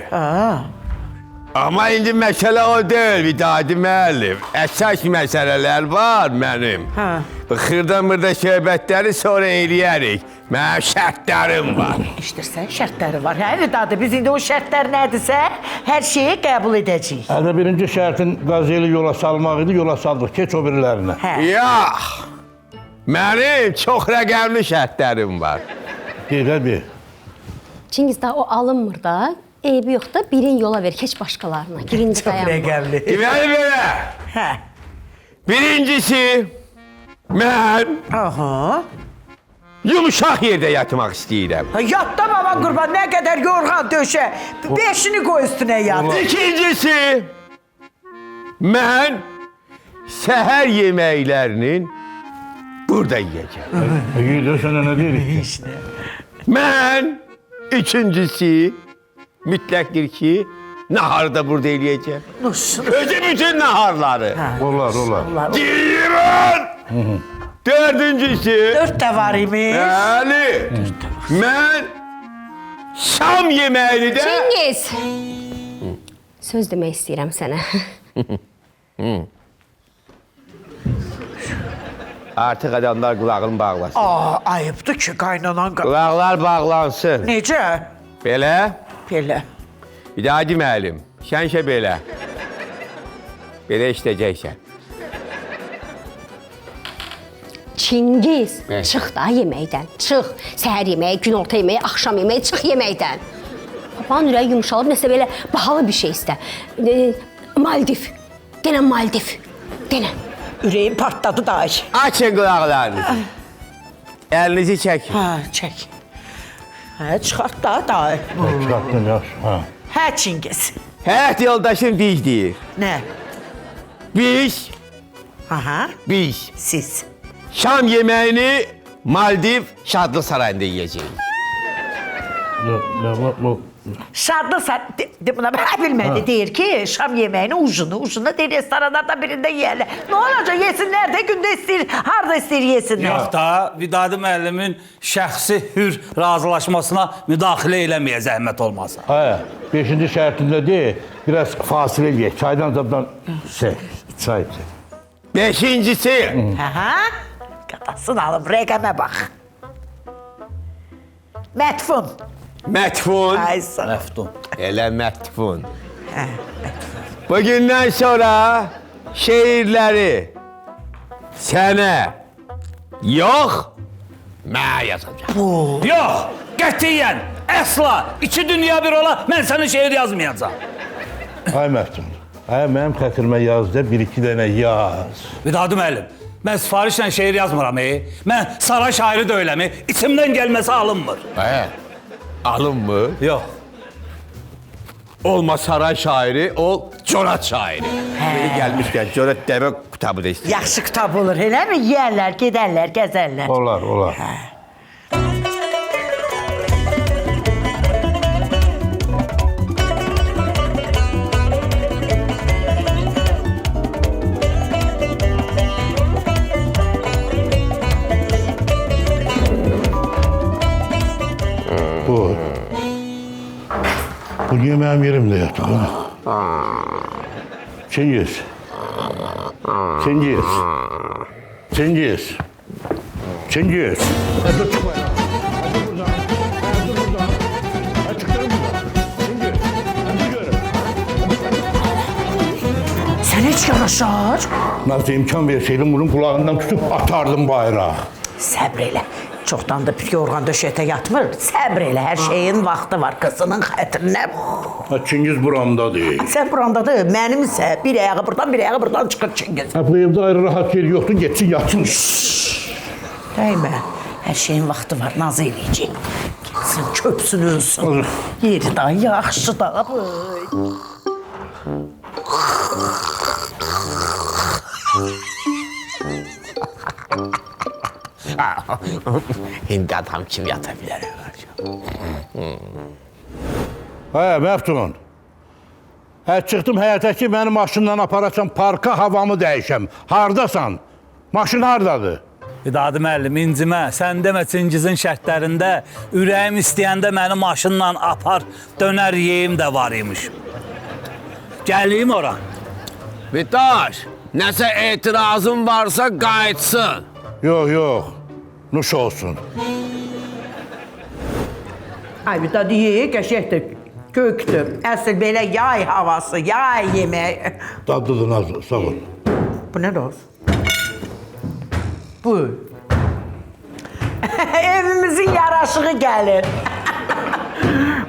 Speaker 10: Amma indi məsələ o deyil, Vidadi müəllim. Əsas məsələlər var mənim. Bu xırda-mırda söhbətləri sonra eləyərik. Mənim şərtlərim var.
Speaker 5: İşdirsən, şərtləri var. Hə, Vidadi, biz indi o şərtlər nədirsə, hər şeyi qəbul edəcəyik.
Speaker 2: Hələ birinci şərtin qazeli yola salmaq idi, yola saldıq. Keç o birilərinə.
Speaker 10: Yox. Mənim çox rəqəmli şərtlərim var.
Speaker 2: Deyirlər bir.
Speaker 19: Çingiz daha o alınmır da. Eybi yox da birin yola ver, keç başqalarına. Birinci dayanma.
Speaker 5: Çox rəqəmli.
Speaker 10: Deməli belə.
Speaker 5: Hə.
Speaker 10: Birincisi, mən yumuşaq yerdə yatmaq istəyirəm.
Speaker 5: Yat da baba qurban, nə qədər yorğan döşə. Beşini qoy üstünə yat.
Speaker 10: İkincisi, mən səhər yeməklərinin burada yiyəcəm.
Speaker 2: Yedirsən nə deyirik?
Speaker 10: Mən üçüncüsü, mütləqdir ki, naharı da burada eləyəcəm. Özü bütün naharları.
Speaker 2: Olar.
Speaker 10: Deyirəm! Dördüncüsü...
Speaker 5: 4 də var imiş.
Speaker 10: Bəli. Mən şam yeməyini də...
Speaker 19: Çingiz! Söz demək istəyirəm sənə.
Speaker 10: Artıq adamlar qulağını bağlasın.
Speaker 5: Ayıbdır ki, qaynanan qal.
Speaker 10: Qulaqlar bağlansın.
Speaker 5: Necə?
Speaker 10: Belə?
Speaker 5: Belə.
Speaker 10: Vidadi müəllim, sən belə. Belə işləyəcəksən.
Speaker 19: Çingiz, çıx da yeməkdən, çıx. Səhər yeməyi, günorta yeməyi, axşam yeməyi, çıx yeməkdən. Papanın ürəyi yumuşalıb, nəsə belə bahalı bir şey istə. Maldiv, denən Maldiv, denən.
Speaker 5: Ürəyim partladı da.
Speaker 10: Açın qulaqlarınızı. Əlinizi çəkin.
Speaker 5: Hə, çək. Hə, çıxart da.
Speaker 2: Çıxartdın, yaxşı.
Speaker 5: Hə, Çingiz.
Speaker 10: Həyat yoldaşım biz deyir.
Speaker 5: Nə?
Speaker 10: Biz. Biz.
Speaker 5: Siz.
Speaker 10: Şam yeməyini Maldiv Şadlı Sarayında yiyəcəyik.
Speaker 5: Şadlı Sarayında, buna bilmədi, deyir ki, şam yeməyini ucunda deyir, restoranlardan birində yiyərlər. Nə olacaq, yesinlər də, gündə istəyir, harada istəyir yesinlər.
Speaker 13: Yox da, Vidadi müəllimin şəxsi hür razılaşmasına müdaxilə eləməyə zəhmət olmasa.
Speaker 2: Hə, 5-ci şərtində deyil, biraz fasilə eləyək. Çaydan zabdan çay.
Speaker 10: 5-incisi.
Speaker 5: Qadasını alıb, rəqəmə bax. Mətfun.
Speaker 10: Mətfun.
Speaker 13: Məftun.
Speaker 10: Elə mətfun. Bugündən sonra şeirləri sənə yox, mənə yazacaq.
Speaker 13: Yox, qətiyyən, əsla, iki dünya bir ola, mən sənin şeir yazmayacağam.
Speaker 2: Ay Məftun, Hə, mənim xətrimə yaz da, bir-iki dənə yaz.
Speaker 13: Vidadi müəllim, mən sifarişlə şeir yazmıram. Mən saray şairi də eləmi? İçimdən gəlməsi alınmır.
Speaker 10: Alınmır?
Speaker 13: Yox.
Speaker 10: Olma saray şairi, ol corat şairi. Biri gəlmişkən corat dəvə kitabı da istəyir.
Speaker 5: Yaxşı kitab olur, elə mi? Yeyərlər, gedərlər, gəzərlər.
Speaker 2: Olar, olar. Bu niye benim yerimde yatır? Cengiz. Cengiz. Cengiz. Cengiz. Dur çıkma ya. Dur buradan. Dur buradan. Çıkarım buradan. Cengiz. Hadi görüm.
Speaker 5: Sen hiç yaraşar.
Speaker 2: Nasıl imkan verseydim bunun kulağından tutup atardım bayrağı.
Speaker 5: Səbr elə. Çoxdan da bir yorğan döşəkdə yatmır. Səbr elə, hər şeyin vaxtı var. Qızının xətrinə.
Speaker 2: Çingiz buramdadır.
Speaker 5: Sən burandadır, mənim isə bir ayağı buradan çıxır Çingiz.
Speaker 2: Bu evdə ayrı rahat yer yoxdur, getsin yatsın.
Speaker 5: Dəymə, hər şeyin vaxtı var, naz eləyəcək. Getsin, köpsün, ölsün. Yeri daha yaxşı da.
Speaker 10: Hindi adam kim yata bilər?
Speaker 2: Məftun. Çıxdım həyətə ki, məni maşından aparasan, parka havamı dəyişəm. Hardasan? Maşın hardadır?
Speaker 13: Vidadi müəllim, incimə. Sən demə Çingizin şərtlərində ürəyim istəyəndə məni maşınla apar, dönər yeyim də var imiş. Gəliyim ora.
Speaker 10: Vidaş, nəsə etirazın varsa qayıtsın.
Speaker 2: Yox. Nuş olsun.
Speaker 5: Ay bir dadı ye, qəşəkdir, kökdür. Əsl belə yay havası, yay yemək.
Speaker 2: Dadlıdır Nazlı, sağ ol.
Speaker 5: Bu nə dost? Bu. Evimizin yaraşığı gəlir.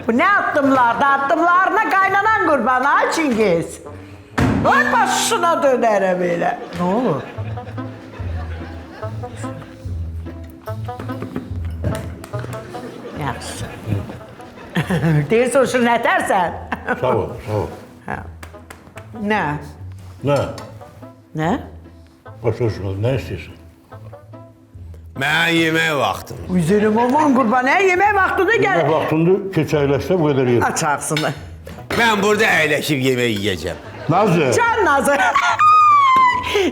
Speaker 5: Bu nə addımlardı? Addımlarına qaynanan qurban ha Çingiz. Ay başına dönərəm elə. Nə olur? Yaxşı. Deyirsən, hoşun nətərsən?
Speaker 2: Sağ ol.
Speaker 5: Nə? Nə?
Speaker 2: Başa düşmez, nə istəyirsən?
Speaker 10: Mən yemək vaxtım.
Speaker 5: Üzülüm aman qurban, yemək vaxtıdır gəlir.
Speaker 2: Yemək vaxtında keçəkləşsə bu qədər yerim.
Speaker 5: Aç ağzını.
Speaker 10: Mən burada əyləşib yemək yiyəcəm.
Speaker 2: Nazlı.
Speaker 5: Can Nazlı.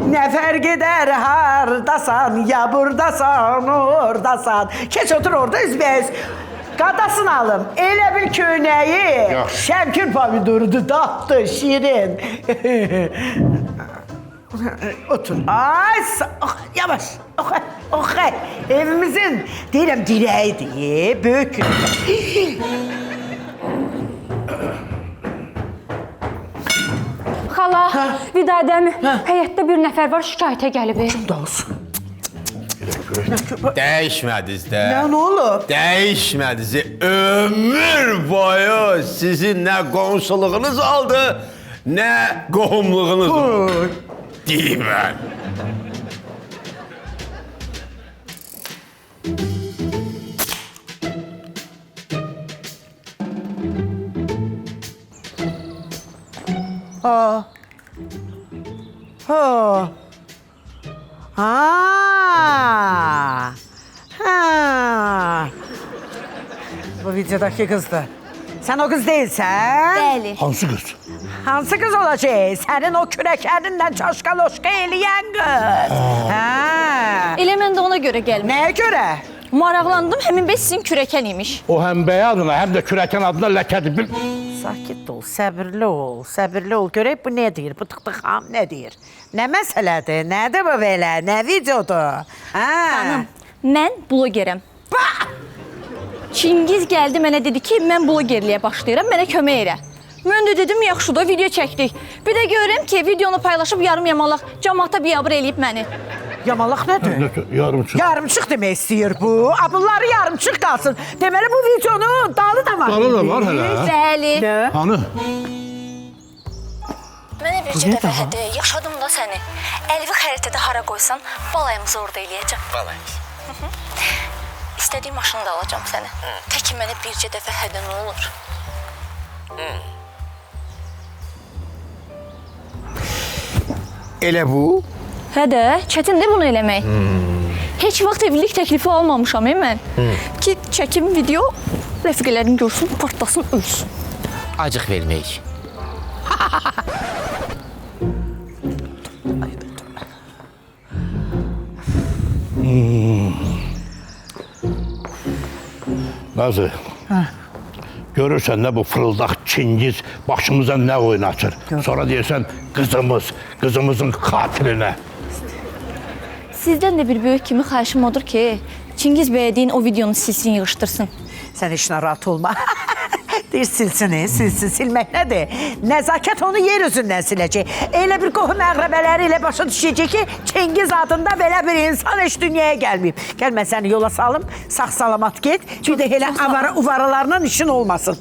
Speaker 5: Ne fark eder hardasan, ya buradasan, oradasan. Keç otur orada üzbeyiz. Qadasın alım, elə bir köynəyi, şəmkir pomidorudur, dadlı, şirin. Otur. Ay, yavaş. Oxay. Evimizin, deyirəm, dirəyidir, böyük.
Speaker 6: Xala, Vidadəmi, həyətdə bir nəfər var, şikayətə gəlib.
Speaker 5: Kimdə olsun?
Speaker 10: Dəyişmədiniz də.
Speaker 5: Nə olub?
Speaker 10: Dəyişmədiniz. Ömür boyu sizin nə qonşuluğunuz oldu, nə qohumluğunuz oldu. Deyim mən.
Speaker 5: Bu videodaki kızdı. Sen o kız değilsen.
Speaker 6: Bəli.
Speaker 2: Hansı qız?
Speaker 5: Hansı kız olacaq? Senin o kürəkəninlə çaşka-loşka eləyən qız.
Speaker 6: Elə mən də ona görə gəlmişəm.
Speaker 5: Nəyə görə?
Speaker 6: Maraqlandım, həmin bəy sizin kürəkən imiş.
Speaker 2: O həm bəy adına, həm də kürəkən adına ləkədir.
Speaker 5: Sakit ol, səbirli ol, səbirli ol. Görək bu nə deyir, bu tıqtıqam nə deyir? Nə məsələdir, nədir bu belə, nə videodur?
Speaker 6: Xanım, mən blogerəm. Çingiz gəldi mənə dedi ki, mən blogerliyə başlayıram, mənə kömək elə. Mən də dedim, yaxşı da video çəkdik. Bir də görürəm ki, videonu paylaşıb yarım yamalaq cəmaata biabır eləyib məni.
Speaker 5: Yamalaq nədir?
Speaker 2: Yarımçıq.
Speaker 5: Yarımçıq demək istəyir bu. Bunları yarımçıq qalsın. Deməli bu videonun dalı da var.
Speaker 2: Dalı da var hələ.
Speaker 6: Bəli.
Speaker 2: Hanı?
Speaker 8: Mənə bircə dəfə de, yaşadım da səni. Əlvi xəritədə hara qoysan, balayımızı orada eləyəcəm.
Speaker 10: Balayımız.
Speaker 8: İstədiyim maşını da alacağım sənə. Təki mənə bircə dəfə hədə nə olur?
Speaker 10: Elə bu?
Speaker 6: Hə də, çətindir bunu eləmək. Heç vaxt evlilik təklifi almamışam mən. Ki çəkim video, rəfiqələrin görsün, partlasın, ölsün.
Speaker 10: Acıq vermək.
Speaker 2: Nazı, görürsən nə bu fırıldaq Çingiz başımıza nə oynatır. Sonra deyirsən qızımızın qatilinə.
Speaker 6: Sizdən də bir böyük kimi xahişim odur ki, Çingiz bəyə deyin o videonu silsin, yığışdırsın.
Speaker 5: Sən heç narahat olma. Deyir silsin, silmək nədir? Nəzakət onu yer üzündən siləcək. Elə bir qohum əqrəbələri ilə başa düşəcək ki, Çingiz adında belə bir insan heç dünyaya gəlməyib. Gəl, mən səni yola salım, sağ-salamat get. Bir də elə uvaralarla işin olmasın.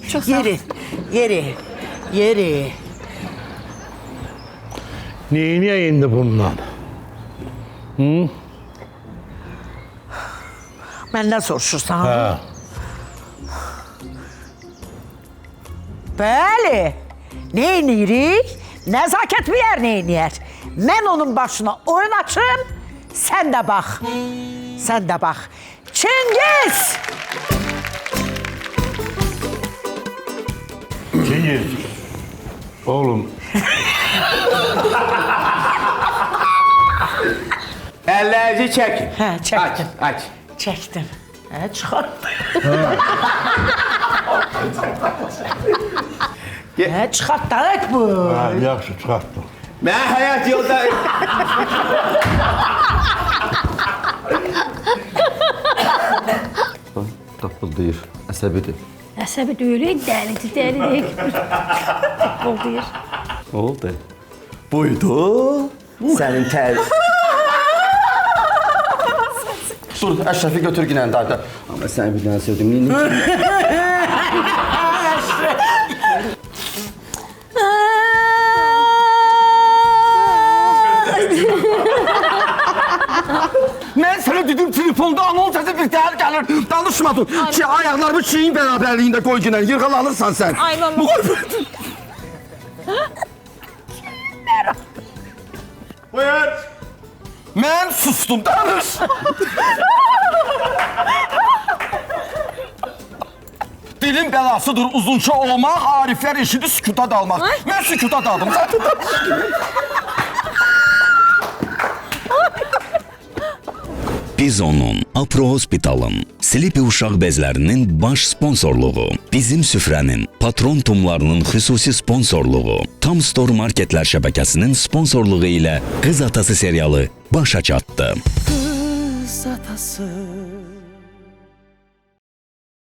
Speaker 5: Yeri.
Speaker 2: Neyinə indi bundan?
Speaker 5: Məndən soruşursan?
Speaker 2: Hə.
Speaker 5: Bəli, neyinirik? Nəzakət bilər neyniyər? Mən onun başına oyun açım, sən də bax. Çingiz!
Speaker 2: Çingiz, oğlum.
Speaker 10: Əllərinizi çəkin.
Speaker 5: Hə, çəkdim.
Speaker 10: Aç.
Speaker 5: Çəkdim. Hə, çıxartdım. Hə, çıxartdıq bu.
Speaker 2: Hə, yaxşı, çıxartdım.
Speaker 10: Mən həyat yolda...
Speaker 1: Tapıldayır, əsəbidir.
Speaker 9: Əsəbi deyil, dəlidir. Tapıldayır.
Speaker 1: Nə oldu? Buydu. Sənin Dur, Əşrəfi götür ginən dayda. Amma səni bir dənə sevdim. Mən sənə dedim telefonda anons səsi bir təhər gəlir. Danışmadın ki, ayaqlarımı çiyin bərabərliyində qoy ginən. Yırğalanırsan sən.
Speaker 17: Ay, mama.
Speaker 10: Buyur.
Speaker 1: Mən sustum, danış. Dilin bəlasıdır uzunca olmaq, ariflər eşidi sükuta dalmaq. Mən sükuta daldım.
Speaker 4: Bizonun, Apro Hospitalın, Sleepy uşaq bezlərinin baş sponsorluğu, Bizim Süfrənin, Patron tumlarının xüsusi sponsorluğu, Tam Store Marketlər şəbəkəsinin sponsorluğu ilə Qız Atası serialı başa çatdı.
Speaker 5: Qız Atası